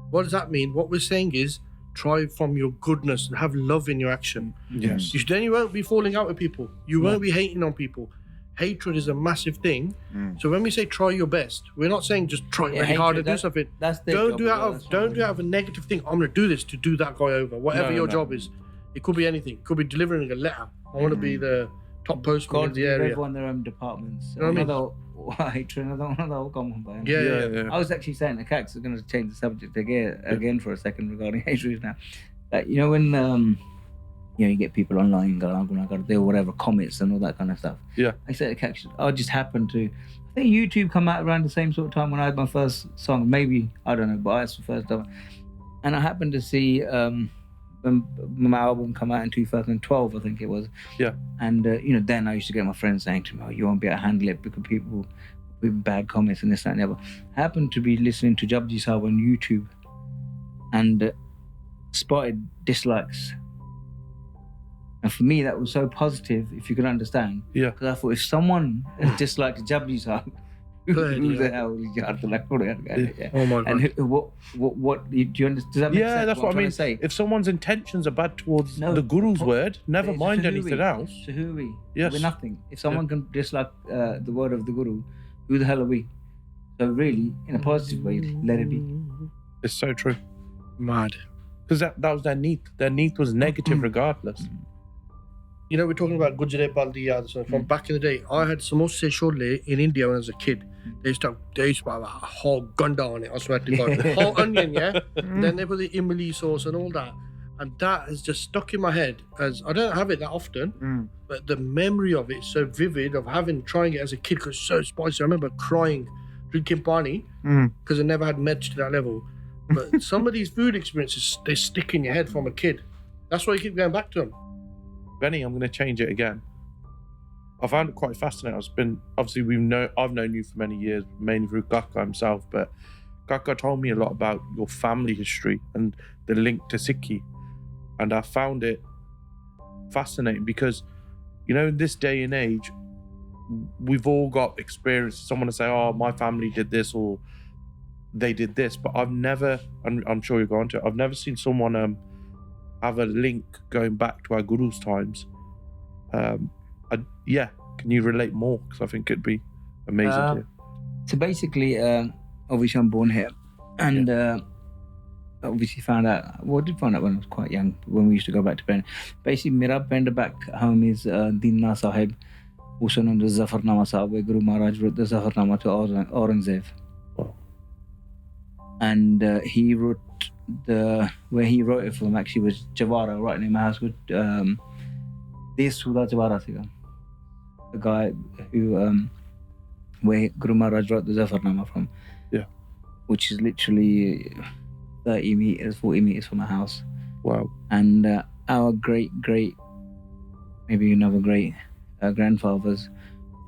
what does that mean? What we're saying is, try from your goodness and have love in your action. Yes. Then you won't be falling out with people. You won't be hating on people. Hatred is a massive thing. So when we say try your best, we're not saying just try really hard to do something. Don't do out of a negative thing. I'm going to do this to do that guy over. Whatever your job is. It could be anything. It could be delivering a letter. I want to be the top postman in the area. Everyone their own departments. You know what I mean? I was actually saying, the Cax are going to change the subject again for a second regarding hatred now. Like, you know, when you know, you get people online or whatever, comments and all that kind of stuff. Yeah. I said to Cax, I just happened to, I think YouTube come out around the same sort of time when I had my first song. Maybe, I don't know, but I had the first time. And I happened to see when my album come out in 2012, I think it was. Yeah. And you know, then I used to get my friends saying to me, "Oh, you won't be able to handle it because people with bad comments and this, that, and the other." I happened to be listening to Jabji Sahib on YouTube and spotted dislikes. And for me, that was so positive, if you can understand. Yeah. Because I thought, if someone has disliked Jabji Sahib, who the hell is Jabji? Oh my God. And what do you understand? Does that make sense? Yeah, that's what I mean. Say? If someone's intentions are bad towards the Guru's word, never mind anything else. So who are we? Yes. We're nothing. If someone can dislike the word of the Guru, who the hell are we? So really, in a positive way, let it be. It's so true. Mad. Because that was their need. Their need was negative regardless. You know, we're talking about Gujre Baldi so from back in the day. I had samosa chole in India when I was a kid. They used to have a whole gunda on it, I swear to God. The whole onion, yeah? Then they put the imli sauce and all that. And that has just stuck in my head as, I don't have it that often, but the memory of it is so vivid of trying it as a kid because it's so spicy. I remember crying, drinking pani because I never had meds to that level. But some of these food experiences, they stick in your head from a kid. That's why you keep going back to them. Benny, I'm going to change it again. I found it quite fascinating. I've known you for many years, mainly through Kaka himself, but Kaka told me a lot about your family history and the link to Sikhi. And I found it fascinating because, you know, in this day and age, we've all got experience. Someone will say, oh, my family did this or they did this, but I've never, and I'm sure you're going to, I've never seen someone have a link going back to our Guru's times. Can you relate more? Because I think it'd be amazing to hear. So basically, obviously I'm born here and obviously I did find out when I was quite young, when we used to go back to Penn. Basically, my friend back home is Dinna Sahib, also known as Zafarnama Sahib, where Guru Maharaj wrote the Zafarnama to Aurangzeb. And he wrote where he wrote it from actually was Javara, right near my house with this Suda Javara Siga. The guy who where Guru Maharaj wrote the Zafarnama from. Yeah. which is literally 30 meters, 40 meters from my house. Wow. And our maybe another great grandfathers,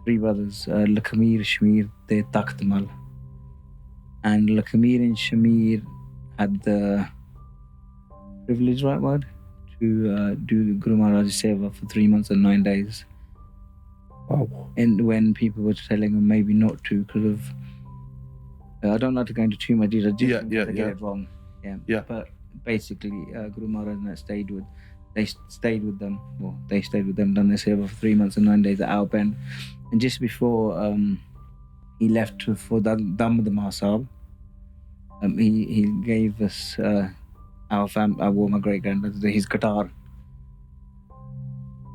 3 brothers, Lakamir, Shamir, they Takhtamal. And Lakamir and Shamir had the privilege, right word, to do Guru Maharaj's Seva for 3 months and 9 days. Wow. And when people were telling them maybe not to, because of, I don't like to go into too much detail, just Yeah, to get it wrong. Yeah. But basically, Guru Maharaj and that stayed with them. Well, they stayed with them, done their Seva for 3 months and 9 days at Al Ben. And just before he left for Damodar Mahasab, he gave us my great granddad his guitar.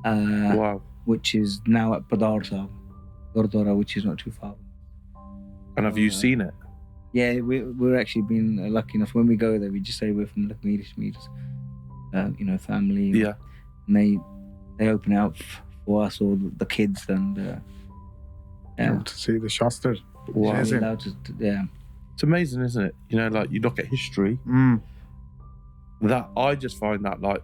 Wow. Which is now at Padar Sahib, Gurdwara, which is not too far. And have you seen it? Yeah, we're actually been lucky enough. When we go there, we just say we're from Lakmirish family. Yeah. And they open it up for us, all the kids, and To see the Shastra. Wow. Amazing. allowed to, yeah. It's amazing, isn't it? You know, like you look at history, that I just find that like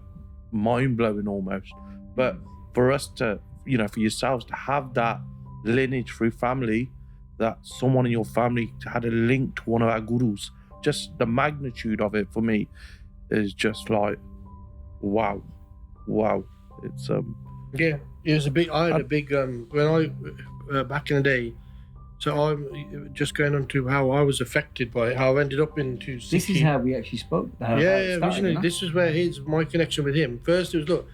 mind-blowing almost. But for us to, for yourselves to have that lineage through family, that someone in your family had a link to one of our gurus, just the magnitude of it for me is just like, wow. It's Yeah, it was a big. I had a big when I back in the day. So I'm just going on to how I was affected by it. How I ended up into Sikhi. This is how we actually spoke. Originally, this is where my connection with him. First, it was look,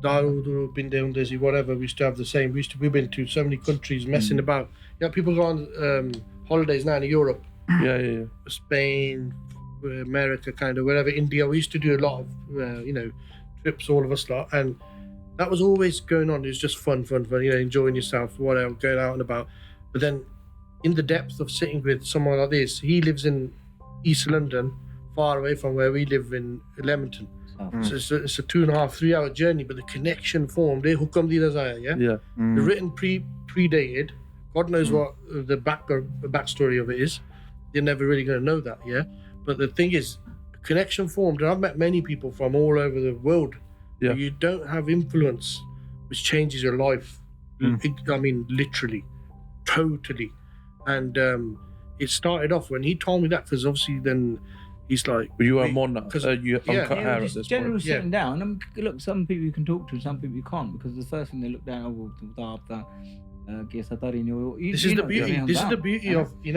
Daru, Binde, Undesi, whatever. We used to have the same. We've been to so many countries, messing about. People go on holidays now in Europe. Yeah. Spain, America, kind of wherever, India. We used to do a lot of trips, all of us lot, and that was always going on. It was just fun, enjoying yourself, whatever, going out and about. But then, in the depth of sitting with someone like this, he lives in East London, far away from where we live in Leamington. So it's a 2.5, 3 hour journey, but the connection formed. Hukam di razaya, yeah. The written predated. God knows what the backstory of it is. You're never really going to know that, yeah. But the thing is, connection formed, and I've met many people from all over the world. Yeah. You don't have influence, which changes your life. I mean, literally, totally. And it started off when he told me that, because obviously then he's like, you are Mona, you uncut hair at this generally point. sitting down. And look, some people you can talk to, some people you can't, because the first thing they look down, this is the beauty. This is the beauty of in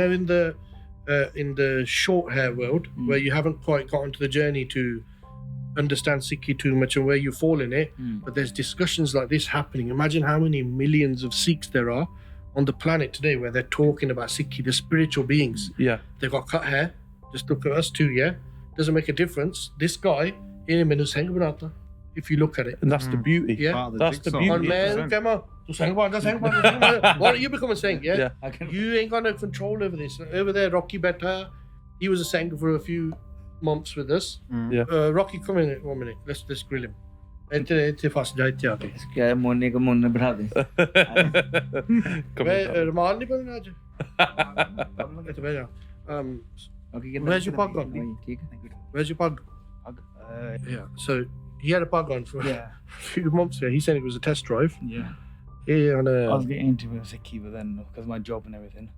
the short hair world, where you haven't quite gotten to the journey to understand Sikhi too much and where you fall in it. But there's discussions like this happening. Imagine how many millions of Sikhs there are on the planet today where they're talking about Sikhi, the spiritual beings. Yeah. They've got cut hair. Just look at us too, yeah? Doesn't make a difference. This guy, if you look at it. And that's the beauty. Yeah. That's the beauty. What you become a Sangh, yeah? Yeah. You ain't got no control over this. Over there, Rocky Betta, he was a Sangh for a few months with us. Yeah. Rocky, come in 1 minute. Let's grill him. Come Ramal nahi banna aaj. Where's your pug gone? Where's your pug? Yeah. So he had a pug on for a few months there. He said it was a test drive. Yeah. Yeah, and I was getting into Sikhi, but then because of my job and everything.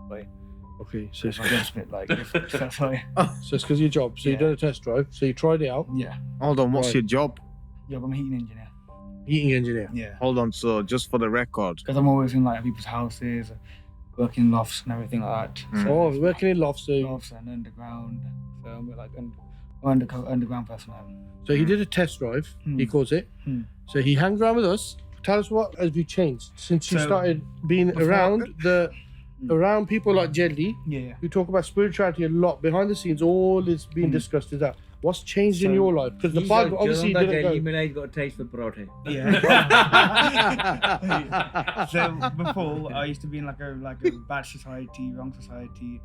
But okay, so it's I guess a bit like different. That's why. So it's because of your job. So you done a test drive. So you tried it out. Yeah. Hold on, what's Right. your job? Yeah, but I'm a heating engineer. Heating engineer. Yeah. Hold on, so just for the record. Because I'm always in like people's houses, working in lofts and everything like that. So Oh, working in lofts. So lofts and underground. So I'm like underground personnel. he did a test drive. He calls it. So he hangs around with us. Tell us, what have you changed since you So, started being before- around people like Jelly, Yeah. who talk about spirituality a lot behind the scenes? All is being discussed is that. What's changed in So, your life? Because the pug obviously didn't go. He's got a taste for parothe. Yeah. So before I used to be in like a bad society, wrong society,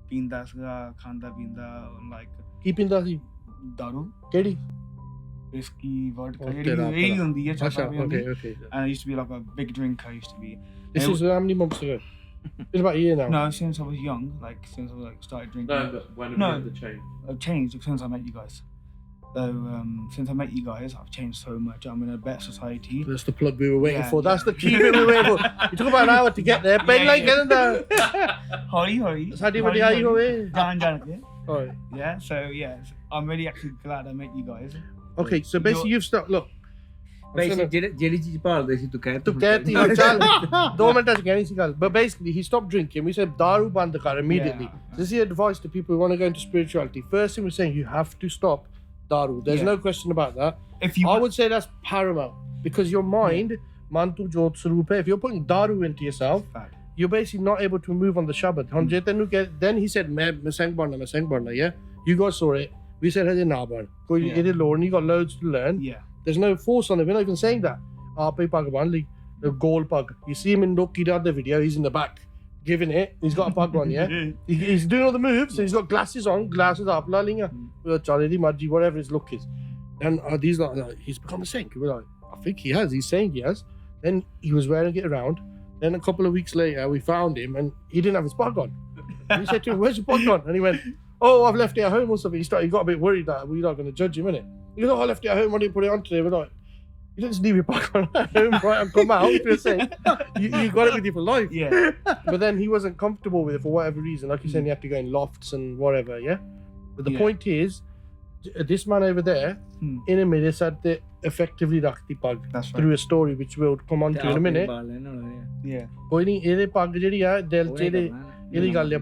pinda khanda pinda like Keeping that daru, Kedi. whiskey, vodka. Okay, Really on the Okay. and I used to be like a big drinker. I used to be. This is how many months ago? It's about a year now. No, since I was young, like since I started drinking. but when No. have the change? I've changed since I met you guys. So since I met you guys, I've changed so much. I'm in a better society. That's the plug we were waiting Yeah, for. yeah. That's the key we were waiting for. You took about an hour to get there. Ben, Yeah, like, yeah. getting there. Hurry. Saadi wadi aayi hoye. Jan ke. Alright. Yeah. So yeah, I'm really actually glad I met you guys. Okay, so basically you've stopped. Look. Basically, ਜਿਹੜੀ ਚੀਜ਼ ਭਾਲਦੇ ਸੀ ਤੂੰ ਕਹਿ ਤੂੰ ਕਹਿਤੀ ਹੋ ਚੱਲ 2 ਮਿੰਟਾਂ ਚ ਕਹਿਣੀ ਸੀ ਗੱਲ but basically he stopped drinking. We said daru ਬੰਦ ਕਰ immediately. Yeah. This is advice to people who want to go into spirituality. First thing we're saying, you have to stop daru. There's Yeah. no question about that. If you I would say that's paramount because your mind mantu jot sarup hai. If you're putting daru into yourself, Bad. you're basically not able to move on the Shabbat. Then he said मैं sang barna, yeah. You guys saw it. We said hey na barn. Koi Yeah. ਇਹਦੇ ਲੋੜ ਨਹੀਂ, you got loads to learn. Yeah. There's no force on it. We're not even saying that. Ape pag banli, the goal pug. You see him in Doki the other video. He's in the back, giving it. He's got a pug on, yeah. He's doing all the moves. So he's got glasses on, glasses up, lalinga, charity, maji, whatever his look is. And these like he's become a saint. We're like, I think he has. He's saying he has. Then he was wearing it around. Then a couple of weeks later, we found him, and he didn't have his pug on. We said to him, "Where's your pug on?" And he went, "Oh, I've left it at home or something." He got a bit worried that we're not going to judge him, innit? He goes, "Oh, I left it at home. Why didn't you put it on today?" We're like, you don't just leave your pug on at home, right, and come out. You're saying you got it with you for life. Yeah. But then he wasn't comfortable with it for whatever reason. Like you said, you have to go in lofts and whatever, yeah? But the Yeah. point is, this man over there, in a minute, said that effectively rakti pug That's right. through a story which we'll come on to in a minute. Yeah. Koi nahi, ਇਹਦੇ pug ਜਿਹੜੀ ਆ ਦਿਲ ਚ ਇਹਦੀ ਗੱਲ ਆ,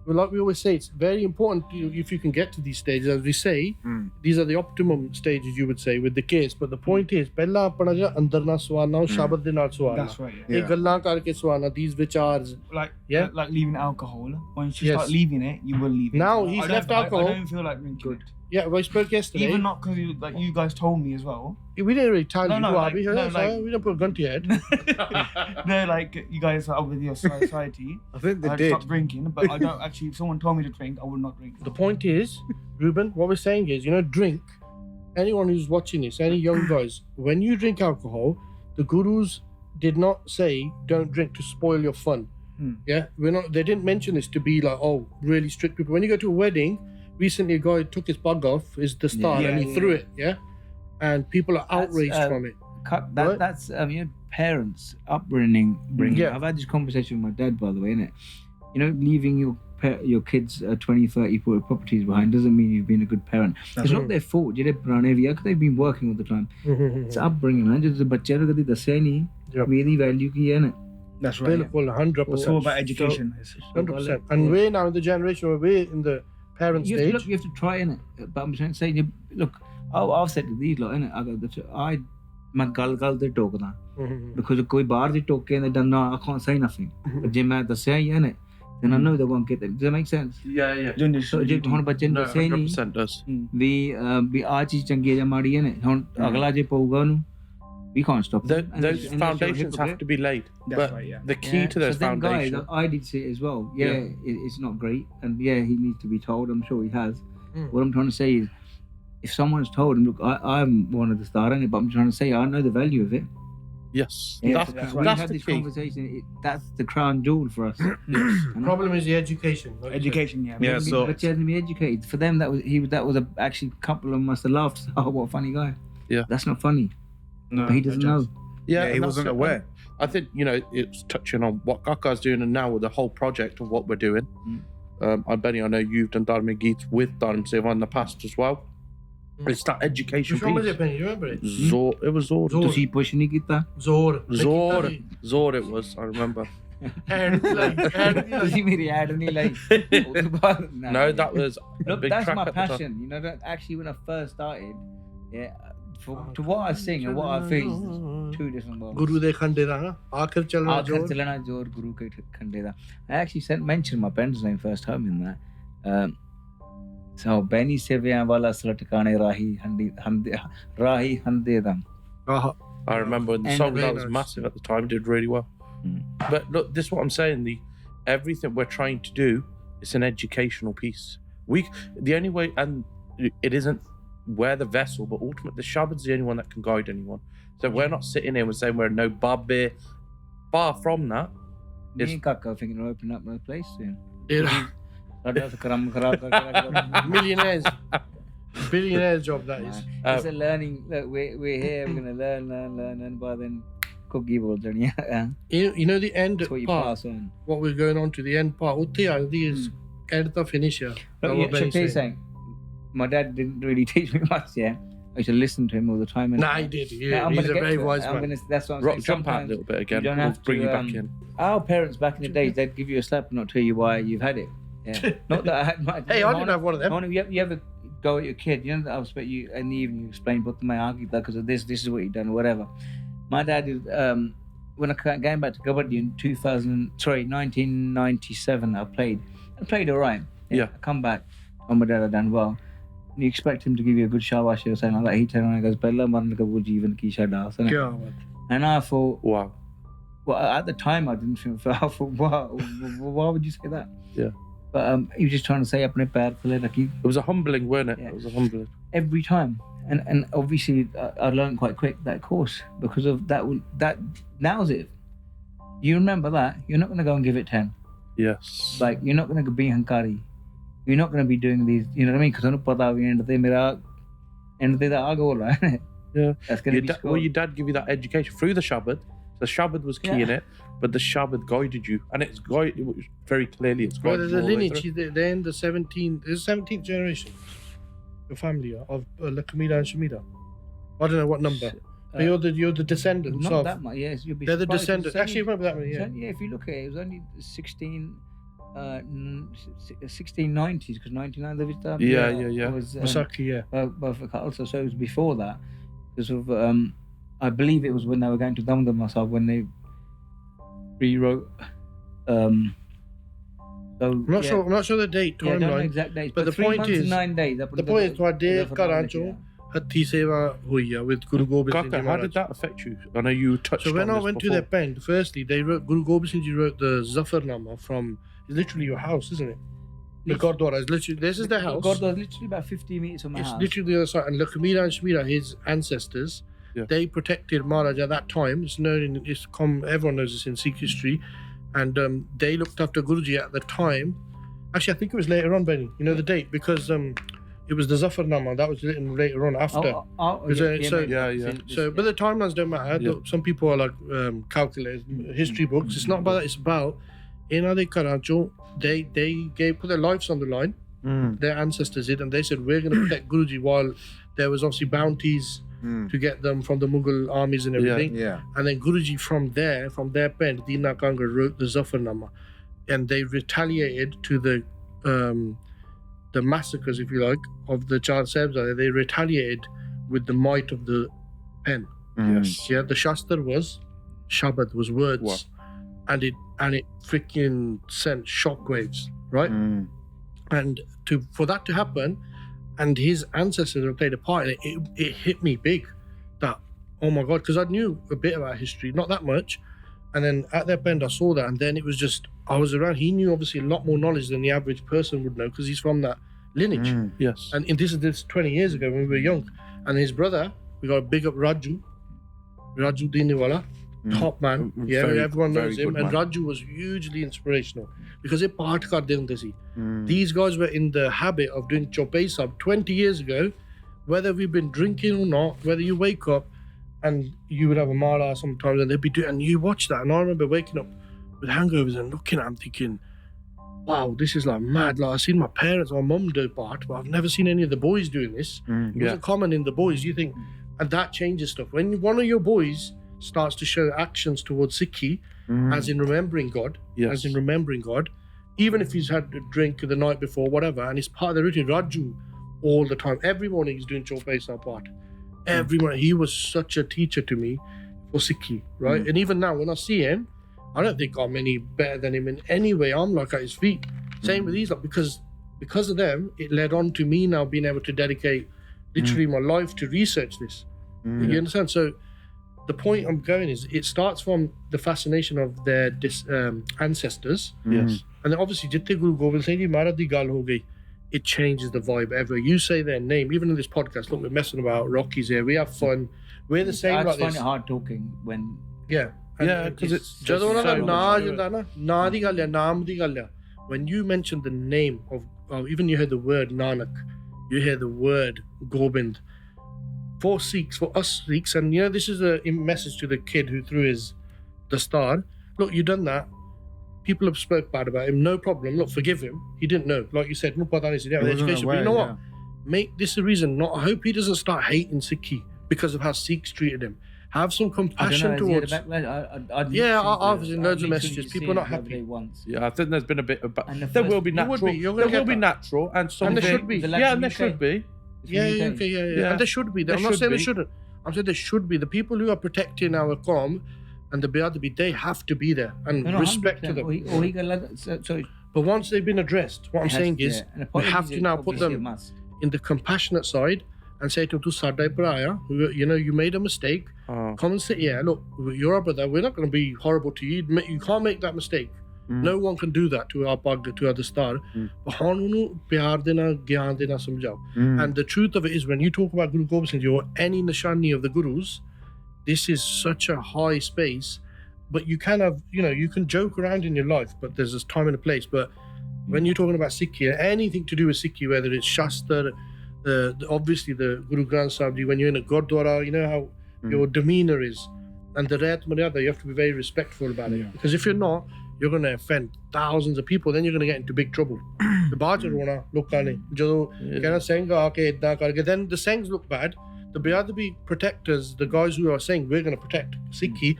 but like we always say, it's very important if you can get to these stages. As we say, these are the optimum stages, you would say, with the kids. But the point is, ਪਹਿਲਾਂ ਆਪਣਾ ਜਿਹੜਾ ਅੰਦਰ ਨਾਲ ਸਵਾਰਨਾ ਉਹ ਸ਼ਬਦ ਦੇ ਨਾਲ ਸਵਾਰਨਾ. That's right. Yeah. ਇਹ ਗੱਲਾਂ ਕਰਕੇ ਸਵਾਰਨਾ, these vichars. Like leaving alcohol. Once you Yes. start leaving it, you will leave it. Now I he's don't- left alcohol. I don't feel like drinking it. Yeah, well, I spoke yesterday. Even not because you guys told me as well. We didn't really tell No, you no, who like- we heard. no, like- We didn't put a gun to your head. No, like you guys are with your society. I think they I did. stopped drinking, but I don't actually. If someone told me to drink, I would not drink. The point is, Ruben, what we're saying is, drink. Anyone who's watching this, any young guys, when you drink alcohol, the gurus did not say don't drink to spoil your fun. Yeah, they didn't mention this to be like, oh, really strict people. When you go to a wedding, recently a guy took his bug off, is the star, Yeah, and he yeah, threw yeah. it, yeah? And people are outraged from it. Right? That's your parents' upbringing. Yeah. I've had this conversation with my dad, by the way, innit? Leaving your kids 20, 30 properties behind doesn't mean you've been a good parent. It's not their fault. They've been working all the time. It's upbringing, man. Just ਬੱਚੇ ਨੂੰ ਕਦੀ ਦੱਸਿਆ ਨਹੀਂ ਵੀ ਇਹਦੀ value ਕੀ ਹੈ ਨਾ. That's right. Yeah. Well, 100%. It's all about education. 100%. And we're now in the generation where we're in the parent You stage. have to try, innit? But I'm trying to say, look, I've said to these lot, innit? ਮੈਂ ਗੱਲ ਤੇ ਟੋਕਦਾ because ਕੋਈ ਬਾਹਰ ਦੀ ਟੋਕੇ ਨੇ done, no, I can't say nothing. But ਜੇ ਮੈਂ ਦੱਸਿਆ ਹੀ ਹੈ ਨਾ, then I know they're going to get it. Does that make sense? Yeah. So ਜੇ ਹੁਣ ਬੱਚੇ ਨੂੰ No, ਦੱਸਿਆ ਹੀ ਨਹੀਂ 100% does. ਵੀ ਆਹ ਚੀਜ਼ ਚੰਗੀ ਹੈ ਜਾਂ ਮਾੜੀ ਹੈ ਨਾ, ਹੁਣ ਅਗਲਾ ਜੇ ਪਊਗਾ ਉਹਨੂੰ, we can't stop them. Those foundations have to be laid. That's But right. Yeah. the key to those so them foundations. guys, I did see it as well. It's not great, and he needs to be told. I'm sure he has. What I'm trying to say is, if someone's told him, look, I'm one of the start in it, but I'm trying to say I know the value of it. Yes. That's that's when we That's had the this key. conversation. That's the crown jewel for us. Problem is the education. like you said. Education. Yeah. Yeah, so But to be educated. For them, that was actually a couple of them must have laughed. Oh, what a funny guy. Yeah. That's not funny. No, But he doesn't know. Yeah, he and wasn't that's it. aware. I think, it's touching on what Kaka's doing and now with the whole project of what we're doing. Benny, I know you've done Dharam Seva with Dharam Seva in the past as well. It's that education Which one was piece. it, Benny? You remember it? It was Zor. Zor. ਤੁਸੀਂ push ਨਹੀਂ ਕੀਤਾ? Zor it was, I remember. ਤੁਸੀਂ ਮੇਰੀ ad ਨਹੀਂ ਲਾਈ? ਉਹ ਤੋਂ ਬਾਅਦ No, that was a Look, big that's track my at the time. passion. That actually when I first started, to what I sing and what I feel is two different worlds. Guru de khande da na. Aakhir chalna Aakhir jor. chalna jor Guru ke khande da. I actually mentioned my pen's name first time in that. So Benny Dhaliwal wala slatkane rahi hande dam. I remember when the And song that very was nice. massive at the time, did really well. But look, this is what I'm saying. Everything we're trying to do is an educational piece. The only way, and it isn't we're the vessel, but ultimately the Shabbat's the only one that can guide anyone. So we're not sitting here and saying we're no babbe. Far from that. Me and Kaka are thinking of opening up another place soon. Yeah. Millionaires. Billionaires job that is. It's a learning. Look, we're here. We're gonna learn. But then, cookie board journey. You know the end That's what you part. pass on. What we're going on to the end part. Utte aandi is end the finish here. Look, What Benny's Shakir's saying. saying, my dad didn't really teach me much. Yeah, I used to listen to him all the time. And Nah, he did. Yeah, He's a very wise man. That's what I'm Rock, saying. jump out a Sometimes little bit again. you don't We'll have bring to, you back in. Our parents back in the days, they'd give you a slap and not tell you why you've had it. Yeah. Not that I had my. Hey, I didn't have one of them. You ever go at your kid? You know that I expect you in the evening you explain, but my argued that because of this is what you've done, or whatever. My dad is when I came back to Kabaddi in 1997. I played all right. Yeah. I come back. Oh, my dad had done well. And you expect him to give you a good shabash or something like that. He turned around and goes, "Bella marne ka wo jeevan ki shada." Kya baat. And I thought, Wow. well, at the time I didn't feel. I thought, wow, why would you say that? Yeah. But he was just trying to say apne pair phale rakhi It was a humbling, weren't it? Yeah. It was a humbling. every time. And obviously I learned quite quick that course because of that. That now's it. You remember that you're not going to go and give it 10. Yes. Like you're not going to be hankari. You're not going to be doing these. You know what I mean? Because I don't put out the end of the mirror. End of the I'll go right. Yeah. That's going to be. Well, your dad give you that education through the Shabbat. The Shabbat was key in it, but the Shabbat guided you, and it was very clearly. It's Well, guided there's a you all the way lineage. through. They're in the 17th generation. Your family of Lakamida and Shamida. I don't know what number. But you're the descendants Not of. that much. Yes, you'll be. They're the surprised. descendants. It's Actually, only- remember that one. it's Yeah. only- if you look at it, it was only 1690s because 99 the Vista. Yeah. Was, Masaki, yeah. Also, so it was before that. Because of, I believe it was when they were going to Damdam Masab when they rewrote. So I'm not sure the date Yeah, I don't know timeline. exact dates, but the 3 point months and is- 9 days. The point is, Tuade Karancho Hatti Seva Huya with Guru Gobind Singh Kaka, Ji how Maharaj. did that affect you? I know you touched So when on I this went to before. their pen, firstly they wrote Guru Gobind Singh Ji wrote the Zafarnama from. It's literally your house, isn't it? The Gurdwara is literally. This is their house. God was literally about 50 meters from my It's house. literally the other side. And Lakamira and Shmira, his ancestors, Yeah. they protected Maharaj at that time. It's known in everyone knows this in Sikh history. And they looked after Guruji at the time. Actually, I think it was later on, Benny. You know the date? Because it was the Zafarnama that was written later on after. So, but the timelines don't matter. Yeah. Some people are like calculators, history books. It's not about that. It's about in Adi Karancho, they put their lives on the line. Their ancestors did, and they said we're going to protect Guruji while there was obviously bounties to get them from the Mughal armies and everything. Yeah. And then Guruji from their pen, Dina Kanga wrote the Zafarnama, and they retaliated to the massacres, if you like, of the Char Sahibzade. They retaliated with the might of the pen. Yes. Yeah, the Shastra was Shabad, was words, Wow. and it freaking sent shockwaves, right? And for that to happen, and his ancestors have played a part in it, it hit me big. That, oh my God, because I knew a bit about history, not that much. And then at their bend, I saw that, and then it was just, I was around. He knew obviously a lot more knowledge than the average person would know because he's from that lineage. Yes. And this 20 years ago when we were young. And his brother, we got to big up Raju Dhaliwal, top man. Yeah, everyone knows him. And Raju was hugely inspirational because it part kar de hunde si. These guys were in the habit of doing chopei sab 20 years ago, whether we've been drinking or not, whether you wake up and you would have a mala sometimes and they'd be doing, and you watch that. And I remember waking up with hangovers and looking at them thinking, wow, this is like mad. Like I've seen my parents, my mum do part, but I've never seen any of the boys doing this. It wasn't common in the boys. You think, and that changes stuff. When one of your boys starts to show actions towards Sikhi, as in remembering God, even if he's had a drink the night before, whatever, and it's part of the routine, Raju, all the time, every morning he's doing Chopesa part. Every morning. He was such a teacher to me for Sikhi, right? And even now, when I see him, I don't think I'm any better than him in any way. I'm like at his feet. Same with these, like, because of them, it led on to me now being able to dedicate literally my life to research this. You understand? So the point I'm going is it starts from the fascination of their ancestors. Yes. And then obviously, Jitte Guru Gobind Singh Ji Maharaj di gal ho gayi. It changes the vibe ever. You say their name, even in this podcast, look, we're messing about, Rocky's here, we have fun. We're the same I like find this. it hard talking when Yeah. Yeah, because it's just ਜਦੋਂ ਉਹਨਾਂ ਦਾ so ਨਾਂ much to ਜਾਂਦਾ it. ਨਾ ਨਾਂ ਦੀ ਗੱਲ ਆ ਨਾਮ ਦੀ ਗੱਲ ਆ when you mention the name of even you hear the word Nanak, you hear the word Gobind. For Sikhs, for us Sikhs, and this is a message to the kid who threw his dastar. Look, you done that. People have spoke bad about him. No problem. Look, forgive him. He didn't know. Like you said, no pata nahi si, he didn't have the education. But you know what? Make this a reason. I hope he doesn't start hating Sikhi because of how Sikhs treated him. Have some compassion towards. I've seen loads of messages. People are not happy. Yeah, I think there's been a bit of. And the There first- will be You would natural. be, you're There gonna will be get that. natural, and some. And there should be. Yeah, and there should be. Yeah. And there should be. There I'm not should saying be. there shouldn't. I'm saying there should be. The people who are protecting our qawm and the Biadabi, they have to be there and respect to them. ਉਹੀ ਗੱਲ ਆ, so But once they've been addressed, what I'm saying is we have to now put them in the compassionate side and say to them, "Tu sadai paraya, you made a mistake. Come and sit here. Look, you're our brother. We're not going to be horrible to you. You can't make that mistake. No one can do that to our Pag, to our Dastar. But unu pyar de na, gyan de na samjhao." And the truth of it is, when you talk about Guru Gobind Singh Ji or any nishani of the Gurus, this is such a high space. But you can have, you can joke around in your life, but there's this time and a place. But when you're talking about Sikhi, anything to do with Sikhi, whether it's Shastra, obviously the Guru Granth Sahib Ji, when you're in a Gurdwara, you know how your demeanor is. And the Rayat Maryada, you have to be very respectful about it. Because if you're not, you're going to offend thousands of people, then you're going to get into big trouble. The Bajar rona, lokane, jado saying aake idda karke, then the Sengs look bad. The Biadabi protectors, the guys who are saying we're going to protect Sikhi,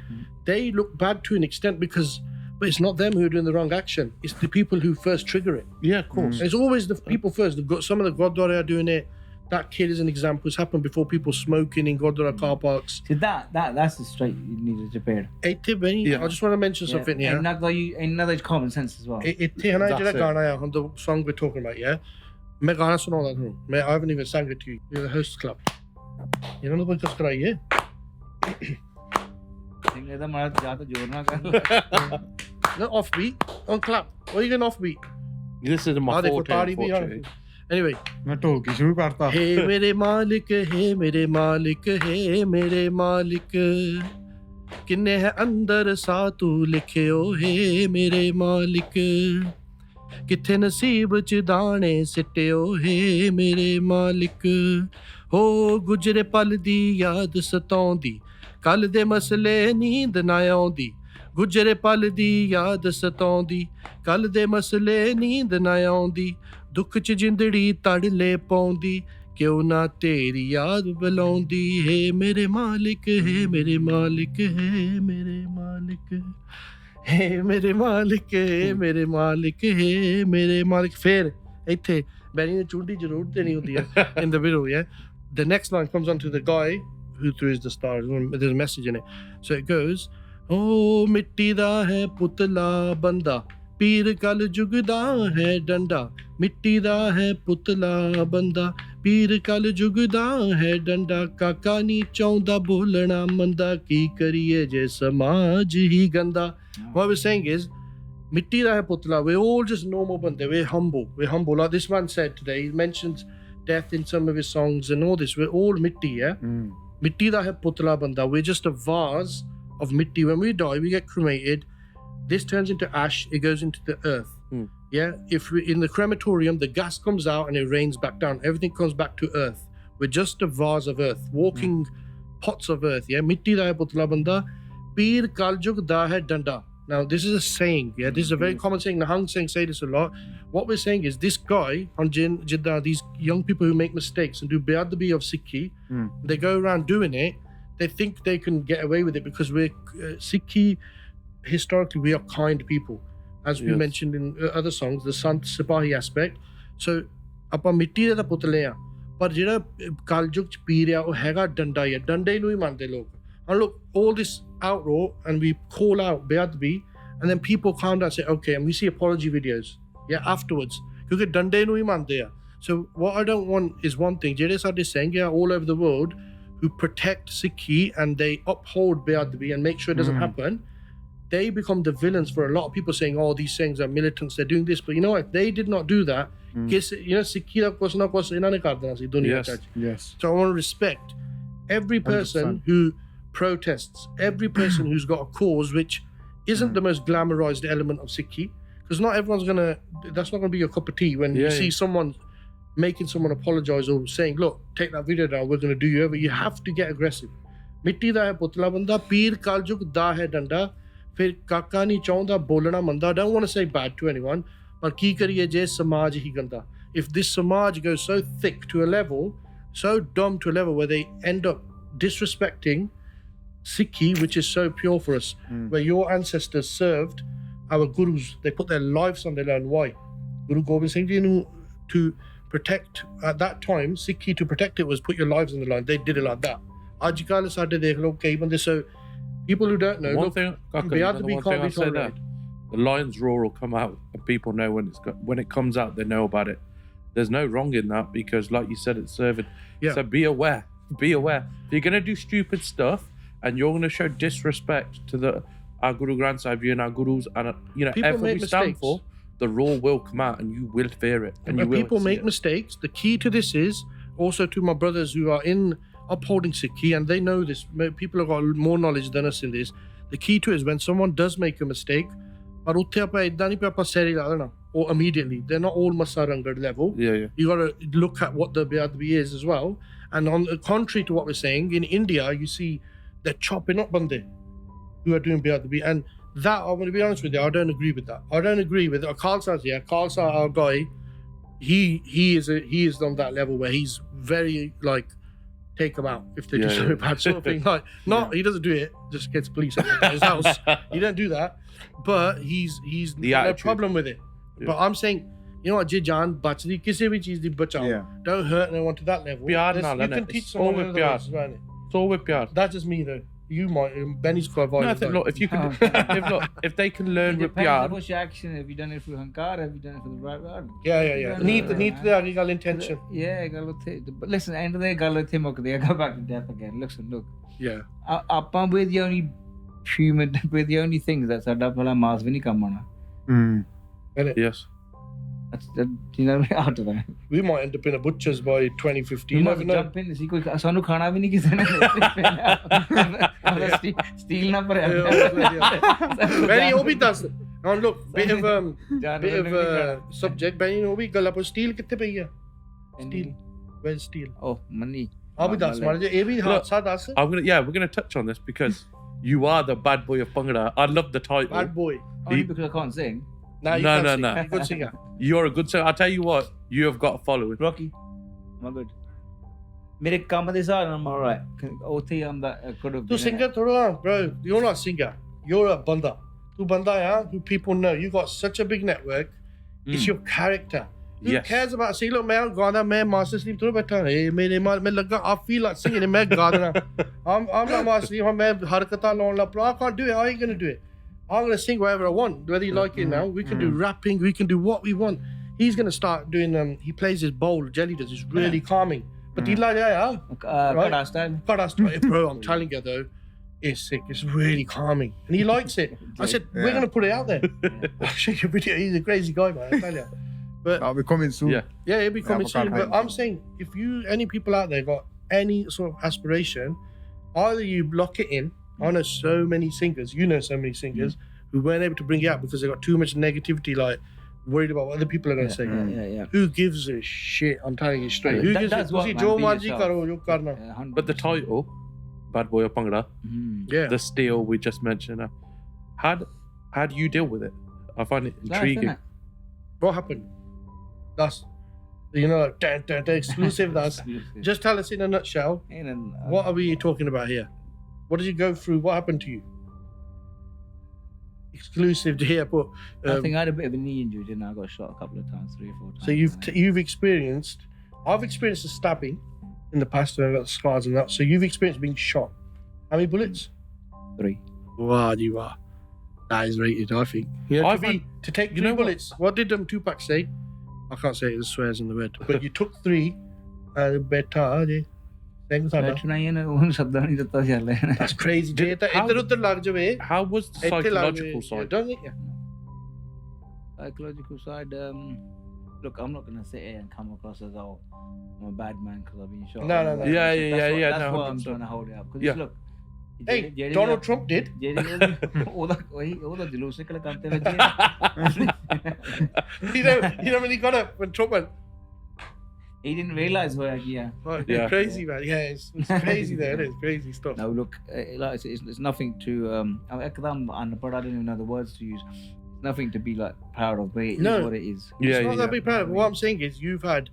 they look bad to an extent but it's not them who are doing the wrong action. It's the people who first trigger it. Yeah, of course. It's always the people first. Some of the Gurdwara are doing it. That kid is an example. It's happened before. People smoking in Gurdwara car parks. See, that's the straight you need to repair. I just want to mention something here. Another common sense as well. ਇੱਥੇ ਹਨਾ ਜਿਹੜਾ ਗਾਣਾ ਆ ਹੁਣ the song we're talking about, yeah? ਮੈਂ ਗਾਣਾ ਸੁਣਾਉਂਦਾ ਤੁਹਾਨੂੰ. I haven't even sang it to you. You're the host club. ਇਹਨਾਂ ਨੂੰ ਕੋਈ ਕਸ ਕਰਾਈਏ? ਇਹਦਾ ਮਾੜਾ ਜ਼ਿਆਦਾ ਜ਼ੋਰ ਨਾ ਕਰ. No, offbeat. On clap. What are you going offbeat? This is my forte, unfortunately. Anyway. मैं ढोलकी शुरू करता. हे मेरे मालिक, हे मेरे मालिक, हे मेरे मालिक, किन्ने है अंदर सा तू लिखियो, हे मेरे मालिक, किथे नसीब च दाने सिटियो, हे मेरे मालिक, हो गुजरे पल दी याद सताउंदी, कल दे मसले नींद ना आउंदी, गुजरे पल दी याद सताउंदी, कल दे मसले नींद ना आउंदी, दुख च जिंदड़ी तड़ले पाउंदी, क्यों ना तेरी याद बुलाउंदी, हे मेरे मालिक, हे मेरे मालिक, हे मेरे मालिक, हे मेरे मालिक, हे मेरे मालिक, हे मेरे मालिक. फिर ਇੱਥੇ ਬੈਣੀ ਨੂੰ ਚੁੰਡੀ ਜ਼ਰੂਰ ਦੇਣੀ ਹੁੰਦੀ ਹੈ in the middle, yeah? The next line comes on to the guy who threw his the stars. There's a message in it. So it goes, oh ਮਿੱਟੀ ਦਾ ਹੈ ਪੁਤਲਾ ਬੰਦਾ, ਪੀਰ ਕਲ ਜੁਗ ਦਾ ਹੈ ਡੰਡਾ, ਮਿੱਟੀ ਦਾ ਹੈ ਪੁਤਲਾ ਬੰਦਾ, ਪੀਰ ਕਲ ਜੁਗ ਦਾ ਹੈ ਡੰਡਾ, ਕਾਕਾ ਨੀ ਚਾਹੁੰਦਾ ਬੋਲਣਾ ਮੰਦਾ, ਕੀ ਕਰੀਏ ਜੇ ਸਮਾਜ ਹੀ ਗੰਦਾ. What we're saying is, ਮਿੱਟੀ ਦਾ ਹੈ ਪੁਤਲਾ, we're all just normal ਬੰਦੇ, we're humble. Like this man said today, he mentions death in some of his songs and all this, we're all ਮਿੱਟੀ, yeah? ਮਿੱਟੀ ਦਾ ਹੈ ਪੁਤਲਾ ਬੰਦਾ, we're just a vase of mitti. When we die, we get cremated. This turns into ash. It goes into the earth. Yeah. If we in the crematorium, the gas comes out and it rains back down. Everything comes back to earth. We're just a vase of earth, walking pots of earth. Yeah. Mitti da hai putla banda, peer kaljug da hai danda. Now this is a saying. Yeah. This is a very common saying. Nahang Singh say this a lot. What we're saying is this guy on Jiddah, these young people who make mistakes and do biadabi of Sikhi, they go around doing it. They think they can get away with it because we're Sikhi. Historically, we are kind people, as we mentioned in other songs, the Sant Sipahi aspect. So, ਆਪਾਂ ਮਿੱਟੀ ਦੇ ਤਾਂ ਪੁਤਲੇ ਆ, ਪਰ ਜਿਹੜਾ ਕਲਯੁਗ ਚ ਪੀ ਰਿਹਾ ਉਹ ਹੈਗਾ ਡੰਡਾ ਹੀ ਆ, ਡੰਡੇ ਨੂੰ ਹੀ ਮੰਨਦੇ ਲੋਕ. And look, all this outroar, and we call out Beadbi, and then people calm down and say, okay, and we see apology videos, afterwards, ਕਿਉਂਕਿ ਡੰਡੇ ਨੂੰ ਹੀ ਮੰਨਦੇ ਆ. So what I don't want is one thing, ਜਿਹੜੇ ਸਾਡੇ ਸਿੰਘ ਆ all over the world who protect Sikhi and they uphold Beadbi and make sure it doesn't happen, they become the villains for a lot of people saying, oh, these things are militants, they're doing this. But you know what? They did not do that. Sikhi da kuch na kuch inna ne kar dena si duniya ch. Yes. So I want to respect every person 100%. Who protests, every person who's got a cause which isn't the most glamorized element of Sikhi, because not everyone's that's not gonna be your cup of tea when you see someone making someone apologize or saying, look, take that video down, we're gonna do you over. You have to get aggressive. Mitti da hai putla banda, peer kaljug da hai danda, fir kaka nahi chaunda bolna manda. I don't want to say bad to anyone, but ki kariye je samaj hi ganda. If this samaj goes so thick to a level, so dumb to a level where they end up disrespecting Sikhi, which is so pure for us, where your ancestors served our gurus, they put their lives on the line. Why? Guru Gobind Singh Ji knew to protect, at that time, Sikhi to protect it was put your lives on the line. They did it like that. Ajkal saade dekh lo kei bande, so people who don't know, One look, thing I'll say that the lion's roar will come out, and people know when it comes out, they know about it. There's no wrong in that, because like you said, it's serving. Yeah. So be aware. Be aware. If you're gonna do stupid stuff and you're gonna show disrespect to our Guru Granth Sahib and our gurus and People everything make we stand mistakes. for, the roar will come out and you will fear it. And But you will people see make it. mistakes. The key to this is also to my brothers who are in upholding Sikhi, and they know this. People have got more knowledge than us in this. The key to it is when someone does make a mistake, or immediately. They're not all Masarangar level. Yeah. You got to look at what the Beadbi is as well. And on the contrary to what we're saying, in India, you see they're chopping up Bande who are doing Beadbi. And that, I'm going to be honest with you, I don't agree with that. I don't agree with it. Khalsa's here. Khalsa, our guy, he is on that level where he's very like, take them out if they do something bad, sort of thing. Like, he doesn't do it just gets police at his house. He don't do that, but he's no problem with it. But I'm saying, you know what, Jijan, bachdi kisi bhi cheez di bachao. Don't hurt anyone to that level. You can teach someone else as well. It's all with pyar. That's just me though. You might. Benny's quite violent. No, I think, look, if you can, if they can learn with Depends pyar. on what's your action. Have you done it for hankar? Have you done it for the right word? Yeah. Need the intention. Yeah, but listen, end of the day, I go back to death again. Look. Yeah. We're the only human, we're the only things that's our double mass when you come on. Yes. That's you know, out of that. We might end up in a butcher's by 2015. You never know. Jump in, see, sanu khana bhi nahi kisi ne. Steal na pare. Benny, wo bhi das. Now look, bit of subject. Benny, wo bhi gala par steel kitte pei hai? Steel. Where's steel? Oh, money. Abhi das. We're gonna touch on this because you are the bad boy of Bhangra. I love the title. Bad boy. Only because I can't sing. No. You're a good singer. You're a good singer. I'll tell you what, you have got a following. Rocky, am I good? Mere kam de saar, I'm alright. Othi I'm that could have been. Tu singer thoda, bro. You're not a singer. You're a banda. Tu banda hai, who people know. You got such a big network. It's your character. Who cares about saying, look, main gaana, main master sleep thoda baitha. Hey, mere main laga, I feel like singing. Main gaana. I'm not master sleep. Main harkata laun la. I can't do it. How are you gonna do it? I'm going to sing whatever I want, whether you like it now. We can do rapping, we can do what we want. He's going to start doing, he plays his bowl, Jelly does, it's really calming. But he like, Kada style. Bro, I'm telling you though, it's sick, it's really calming. And he likes it. I said, we're going to put it out there. I'll show you a video, he's a crazy guy, man, I tell you. But I'll be coming soon. Yeah, he'll be coming soon. But I'm saying, if any people out there got any sort of aspiration, either you lock it in. I know so many singers, you know so many singers who weren't able to bring it out because they got too much negativity, like worried about what other people are going to say. Yeah. Who gives a shit? I'm telling you straight. Who gives a shit? But the title, Bad Boy of Bhangra, the steel we just mentioned, how do you deal with it? I find it intriguing. What happened? That's, exclusive. That's just tell us in a nutshell. What are we talking about here? What did you go through? What happened to you? Exclusive to hear, but I think I had a bit of a knee injury, didn't I? I got shot a couple of times, 3 or 4 times. So you've experienced. I've experienced a stabbing in the past, and I've got scars and that. So you've experienced being shot. How many bullets? 3. Wow, you are. That is rated, I think. To take 3 bullets. What did Tupac say? I can't say it. There's swears in the word. But you took 3. Better. That's crazy. How was the psychological side? Psychological side, look, I'm not going to sit here and come across as, oh, I'm a bad man because I've been shot. No. Yeah. That's why I'm trying to hold it up. Because look, Hey, Donald Trump did. ਉਹਦਾ ਜਲੂਸ ਨਿਕਲ ਕੰਮ ਤੇ ਵੱਜੇ You know when he got up when Trump went. he didn't realize where Yeah. Crazy man. Yeah, it's crazy there. It is crazy stuff. no look like I said, it's nothing to but I don't even know the words to use. It's nothing to be like proud of, but it is what it is. Yeah, It's not that big proud. But what I'm saying is you've had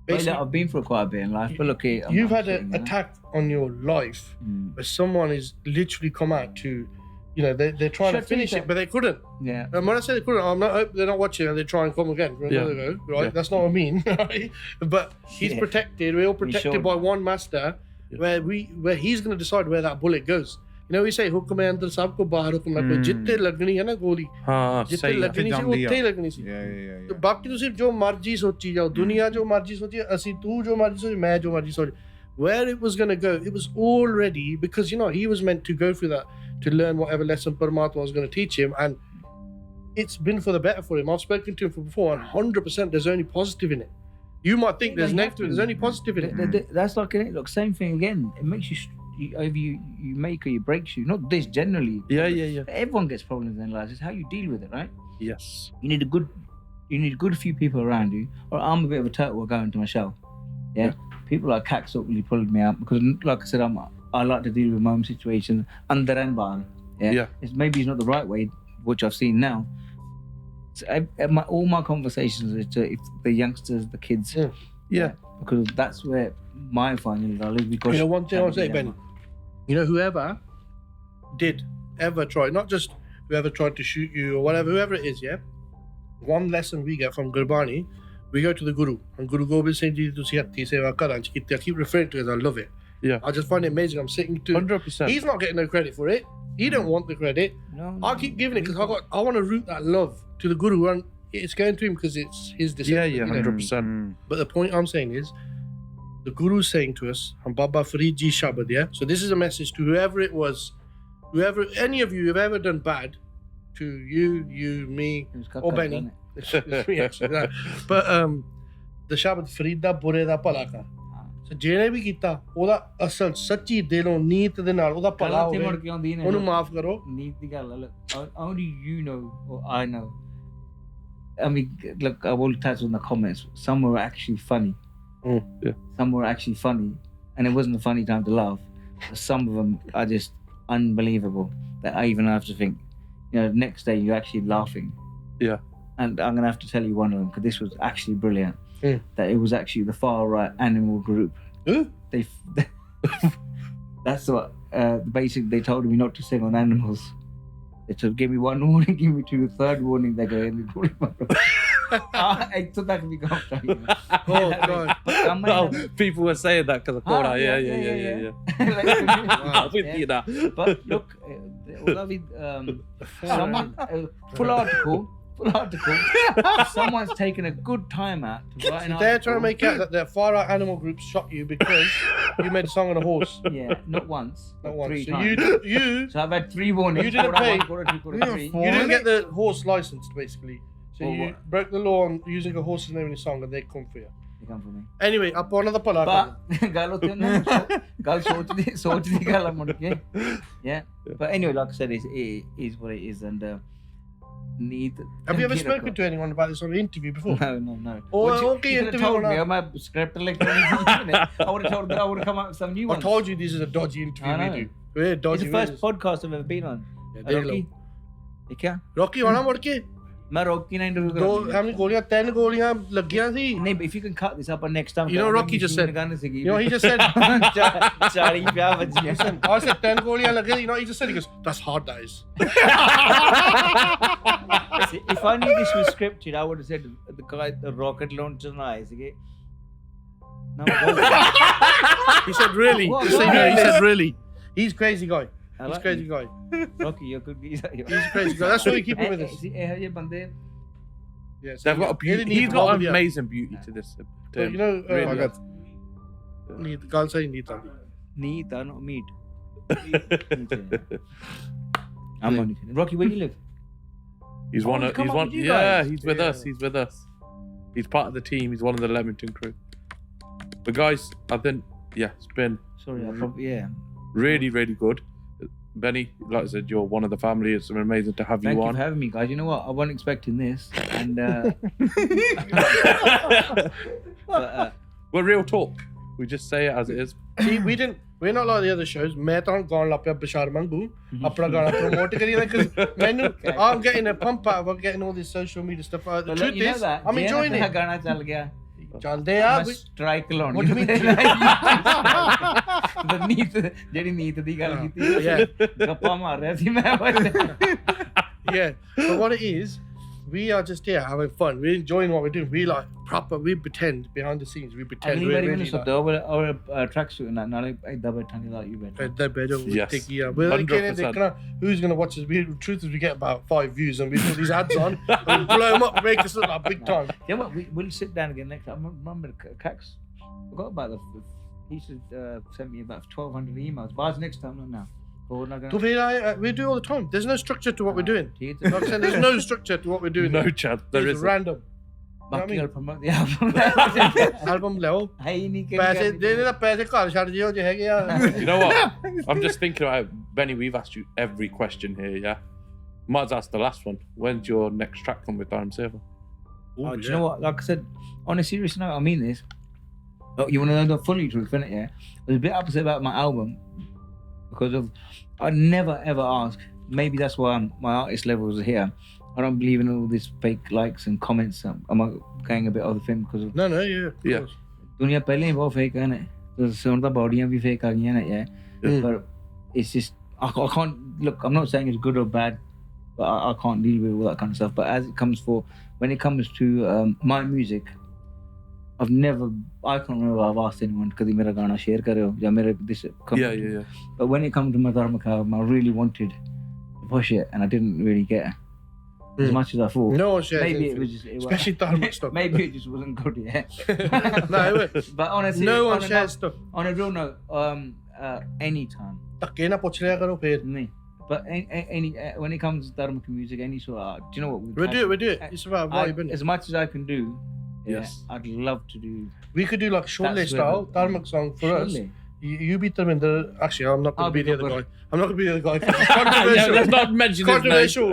But basically I've been through quite a bit in life, but look here, you've had an attack on your life where someone is literally come out to, you know, they're trying to finish it, but they couldn't. Yeah. And when I say they couldn't, I'm not. They're not watching, and they try and come again for another go. Right? Yeah. That's not what I mean. Right? But he's protected. We're all protected by one master, where he's going to decide where that bullet goes. You know, we say हुक्म है अंदर सबको बाहर हुक्म ना कोई जितने लगनी है ना गोली जितने लगनी सी उतने लगनी सी तो बाकी तो सिर्फ जो मर्जी सोची जाओ दुनिया जो मर्जी सोची असी तू जो मर्जी सोची मैं जो मर्जी सोची where it was going to go it was already because you know he was meant to go through that to learn whatever lesson Paramatma was going to teach him and it's been for the better for him. I've spoken to him before and 100% there's only positive in it. You might think there's negative, there's only positive in it. That's like look, same thing again. It makes you either you make or you breaks you. Not this generally. Yeah. Everyone gets problems in their lives. It's how you deal with it, right? Yes. You need a good few people around you. Or I'm a bit of a turtle going to my show. Yeah. People like Cax really pulled me out because, like I said, I like to deal with my own situation under and bar. Yeah. Maybe it's not the right way, which I've seen now. So all my conversations is to the youngsters, the kids. Yeah. Because that's where my final knowledge. Because you know one thing I'll say, Benny. You know, whoever did ever try, not just whoever tried to shoot you or whatever, whoever it is, yeah. One lesson we get from Gurbani, we go to the Guru, and Guru Gobind Singh Ji to Sihati Seva Karan. I keep referring to it as I love it. Yeah. I just find it amazing. I'm sitting to 100%. He's not getting no credit for it. He don't want the credit. No. I keep giving it because I want to root that love to the Guru, and it's going to him because it's his decision. Yeah, 100%. But the point I'm saying is, the Guru is saying to us, and Baba Farid Ji Shabad, yeah? So this is a message to whoever it was, any of you have ever done bad to you, me, or Benny. It's me actually. But the Shabad Farid da bure da pala ka. So ਜਿਹਨੇ ਵੀ ਕੀਤਾ ਉਹਦਾ ਅਸਲ ਸੱਚੀ ਦਿਲੋਂ ਨੀਤ ਦੇ ਨਾਲ ਉਹਦਾ ਭਲਾ ਹੋਵੇ ਉਹਨੂੰ ਮਾਫ ਕਰੋ ਨੀਤ ਦੀ ਗੱਲ ਹੈ only you know or I know. I mean, look, I will touch on the comments. Some were actually funny. Some were actually funny, and it wasn't a funny time to laugh. But some of them are just unbelievable that I even have to think. You know, next day you're actually laughing. Yeah. And I'm gonna have to tell you one of them because this was actually brilliant. That it was actually the far right animal group. That's what basically they told me not to sing on animals. They said, give me one warning, give me two, third warning, they go in and so that can be gone. Oh God. No, people were saying that because of Kora. Yeah. With you that. But look, someone full article. Someone's taken a good time out to write an article. They're trying to make out that the far right animal group shot you because you made a song on a horse. Yeah, not once. Not once. 3 So times. you So I've had 3 warnings. You didn't pay. Three. You didn't get the horse licensed basically. So you broke the law on using a horse's name in your song, and they come for you. They come for me. Anyway, up on another pala. But ਗੱਲ ਉੱਤੇ ਨਾ ਗੱਲ ਸੋਚ ਦੀ ਗੱਲ ਮੁੜ ਕੇ. Yeah. But anyway, like I said, it is what it is, and Have you ever spoken to anyone about this on an interview before? No. Okay, you could have told me. I'm a script like I would have told that I would have come out with some new ones. I told you this is a dodgy interview we do. We're dodgy. It's the first podcast I've ever been on. Rocky. क्या? Rocky आना मुड़ के. मैं Rocky ना interview दो हमने गोलियां 10 गोलियां लगियां थी. नहीं, but if you can cut this up on next time. You know Rocky just said. You know he just said. चारी प्यार बजी. I said 10 गोलियां लगी. You know he just said, he goes, that's hard, that is. If I knew this was scripted, I would have said the guy, the rocket launcher nice. Okay. No. He said really. Just say no. He said really. He's crazy guy. He's crazy guy. Rocky, you could be. He's crazy guy. That's why we keep him with us. Yes, they've got a beauty. He's got an amazing beauty to this. But you know, really. I got. Can't say Neeta. Neeta, not meat. I'm only kidding. Rocky, where do you live? He's one. Yeah, he's with us. He's with us. He's part of the team. He's one of the Leamington crew. But guys, I think it's been Sorry, I probably really, really good. Benny, like I said, you're one of the family. It's been amazing to have Thank you you on. for having me, guys. You know what? I wasn't expecting this, and but, Well, real talk. We just say it as it is. See, we're not like the other shows. मैं तो गान ला पे Bashar Mangu अपना गाना promote करिए because I'm getting a pump out of getting all this social media stuff. The but truth you know is, that, I'm enjoying it. गाना चल गया. चलते यार. Strike alone. What do you mean? The नीत JD नीत दी गल कीती. Yeah. गप्पा मार रहा थी मैं. Yeah, but what it is, we are just here having fun. We're enjoying what we're doing. We like proper. We pretend behind the scenes. We pretend अगली we're बारी really मैंने सुनता और track suit ना नाले इधर बैठाने ला you better. They're better. Yes. We're 100%. who's gonna watch this? The truth is, we get about 5 views, and we put these ads on, and we blow them up, make us look like big time. Yeah, but we'll sit down again next time. I remember Cax. Forgot about he should send me about 1,200 emails. But next time, not now. Or not So gonna. we do all the time. There's no structure to what we're doing. ठीक Like I said, there's no structure to what we're doing. No chance. There It's is. random. बाकी और promote the album. Album level. है ही नहीं कि पैसे देने ना पैसे घर छड़ जियो जो हैगे यार. You know what? I'm just thinking about Benny. We've asked you every question here. Yeah. Might as well ask the last one. When's your next track come with Dharam Seva? Oh, do you know what? Like I said, on a serious note, I mean this. Oh, you want to know the fully truth, innit? Yeah, I was a bit upset about my album because of I never ever ask. Maybe that's why my artist levels are here. I don't believe in all this fake likes and comments. I'm going a bit of the thing because of No, yeah. Yeah. दुनिया पहले ही बहुत fake है ना. तो सुनता बॉडियां भी fake आ गई हैं ना. Yeah. But it's just I can't look. I'm not saying it's good or bad, but I can't deal with all that kind of stuff. But as it comes when it comes to my music, I can't remember I've asked anyone कभी मेरा गाना share करे हो या मेरे this. Yeah. But when it comes to my Dharam album, I really wanted to push it, and I didn't really get as much as I thought. No one shares Maybe anything. it was just Especially Dharma stuff. Maybe it just wasn't good yet. No, it was. But honestly, No one shares stuff. On a real note, anytime. ਧੱਕੇ ਨਾ ਪੁੱਛ ਲਿਆ ਕਰੋ ਫੇਰ. Me. But any when it comes to Dharam music, any sort of art, do you know what? We do it. It's about vibe, isn't it? As much as I can do, Yes. I'd love to do. We could do like a short That's list style Dharma song for us. Surely. You beat them in the. Actually, I'm not going I'll to be be the other the guy. I'm not going to be the other guy. Yeah, Controversial. let's not mention his name. Controversial.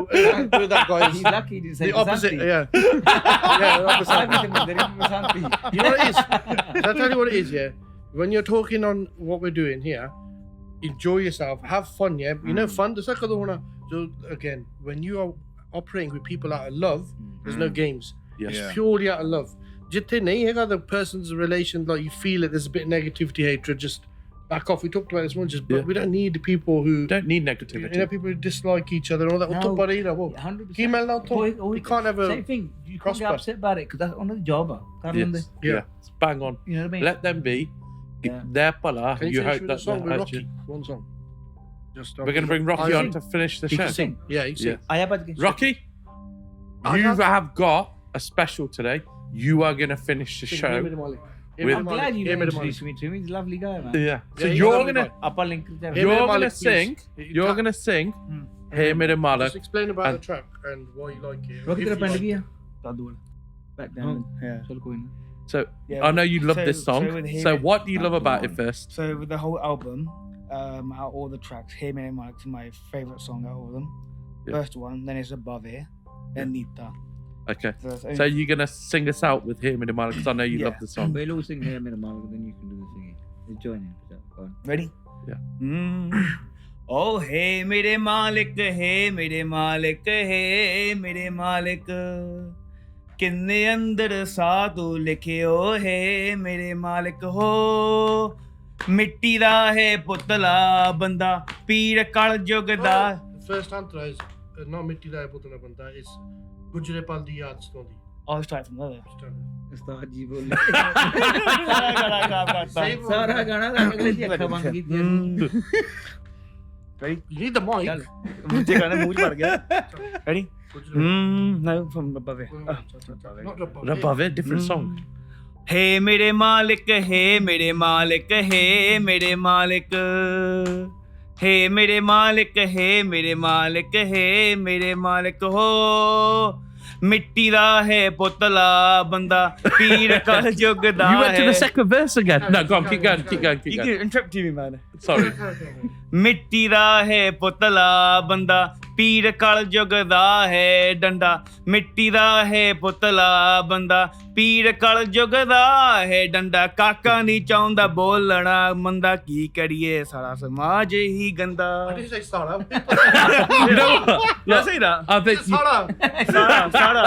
With that guy. He's lucky to say The opposite. Santi. Yeah. Yeah. The opposite. I think there is Santi. You know what it is? I'll tell you what it is, yeah. When you're talking on what we're doing here, enjoy yourself, have fun, yeah. You know, fun. The second one. So again, when you are operating with people out of love, there's no games. Yes. It's purely out of love. Jitte nahi hai the person's relation, like you feel it, there's a bit of negativity, hatred, just back off. We talked about this one, but we don't need people who Don't need you negativity. know, people who dislike each other and all that. No. 100%. Email now, Tom. We can't have a Same thing. You can't prosper. get upset about it because that's on the job. Yes. Yeah. It's bang on. You know what I mean? Let them be. Yeah. Their pala. Can you You finish hope with a that song with they'll Rocky? actually- One song. Just We're going to bring Rocky I on sing. to finish the He show. can sing. Yeah, he can sing. I have Rocky, I you have- have got a special today. You are going to finish the show. With, I'm glad you introduced me to him. He's a lovely guy, man. Yeah. So he's you're lovely going to guy. Upper link. Hey, you're Mere going to Malik, sing. please. You're going to sing. Hey Mere Malik. Just explain about And- the track and why you like it. Rocky If तेरा you friend like भी it. है? Back down. Yeah. चल कोई ना. So Yeah, I know you love so- this song. so with So him- what do you love about it first? So with the whole album, out of all the tracks, Hey Man Malik's my favourite song out of all of them. Yeah. First one, then it's Above It, then Nita. Okay. So that's So you're going to sing us out with Hey Mere Malik because I know you Yeah. love the song. We'll all sing here in a moment, then you can do the singing. Let's join in. Go on. Ready? Yeah. Oh hey mere Malik, hey mere Malik, hey mere Malik, किन्ने अंदर साधु लिखे हो हे मेरे मालिक हो मिट्टी दा है पुतला बंदा पीर कल जुग दा First answer is not मिट्टी दा पुतला बंदा. It's गुजरे पल दी याद सताਉਂਦੀ. I'll start from there. उस्ताद जी बोल Save सारा गाना अगले जी अखा बंद की थी. Ready? You need the mic. चल मुझे गाना मुंह भर गया. Ready? No, from above it. Not Above it, different song. हे मेरे मालिक, हे मेरे मालिक, हे मेरे मालिक, हे मेरे मालिक, हे मेरे मालिक, हे मेरे मालिक हो मिट्टी दा है पुतला बंदा पीर कल जुग दा You went to है. the second verse again. No, go on, keep going. You can interrupt me, man. Sorry. ਮਿੱਟੀ ਦਾ ਹੈ ਪੁਤਲਾ ਬੰਦਾ ਪੀਰ ਕਲ ਜੁਗ ਦਾ ਹੈ ਡੰਡਾ ਮਿੱਟੀ ਦਾ ਹੈ ਪੁਤਲਾ ਬੰਦਾ ਪੀਰ ਕਲ ਜੁਗ ਦਾ ਹੈ ਡੰਡਾ ਕਾਕਾ ਨਹੀਂ ਚਾਹੁੰਦਾ ਬੋਲਣਾ ਮੰਦਾ ਕੀ ਕਰੀਏ ਸਾਰਾ ਸਮਾਜ ਹੀ ਗੰਦਾ I didn't say Sara. I say that I think you, Sara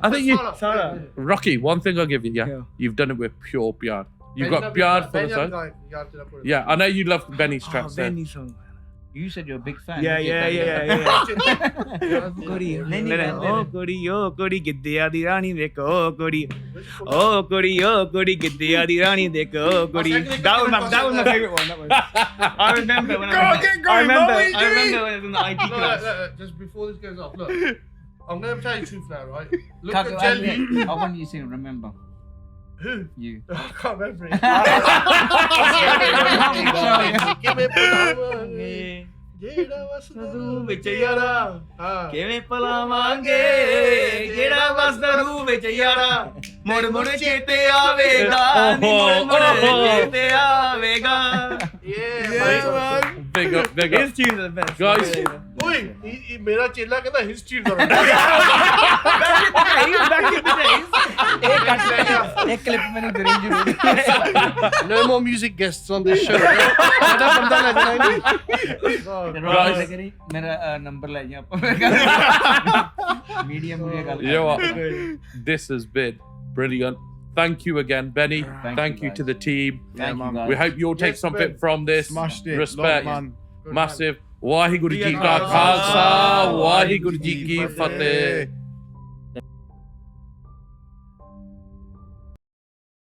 I think you, Sara Rocky, one thing I'll give you, yeah? You've done it with pure Björn. You've got Björn for the song. Yeah, I know you love Benny's tracks there. Benny song. You said you're a big fan. Yeah. ਓ ਕੁੜੀ ਗਿੱਧਿਆਂ ਦੀ ਰਾਣੀ ਦੇਖੋ ਓ ਕੁੜੀ ਗਿੱਧਿਆਂ ਦੀ ਰਾਣੀ ਦੇਖੋ ਕੁੜੀ that was my favorite one that was I remember when I remember when I was in the IT class Just before this goes off, look, I'm going to tell you the truth now, right? Look at Jelly. I want you to sing Remember. Who? You. I can't remember it. Give me power. ਜਿਹੜਾ ਵਸਦਾ ਰੂਹ ਵਿੱਚ ਯਾਰਾ ਕਿਵੇਂ ਭੁਲਾਵਾਂਗੇ ਜਿਹੜਾ ਵਸਦਾ ਰੂਹ ਵਿੱਚ ਯਾਰਾ ਮੁੜ ਮੁੜ ਚੇਤੇ ਆਵੇਗਾ ਨੀ ਮੁੜ ਚੇਤੇ ਆਵੇਗਾ Big up. His tunes are the best Guys. ਓਏ ਮੇਰਾ ਚੇਲਾ ਕਹਿੰਦਾ history the back in the days एक कट ले एक क्लिप मैंने जरूर No more music guests on this show. ਸਾਡਾ ਬੰਦਾ ਲੈ ਜਾਣਾ ਨਹੀਂ मेरा नंबर ले जा मीडियम मुझे गल You know what? This has been brilliant. Thank you again, Benny. Thank you to the team. Thank you guys. We hope you all take something from this. Smashed it. Respect. Love, man. Massive. Waheguru Ji Ka Khalsa, Waheguru Ji Ki Fateh.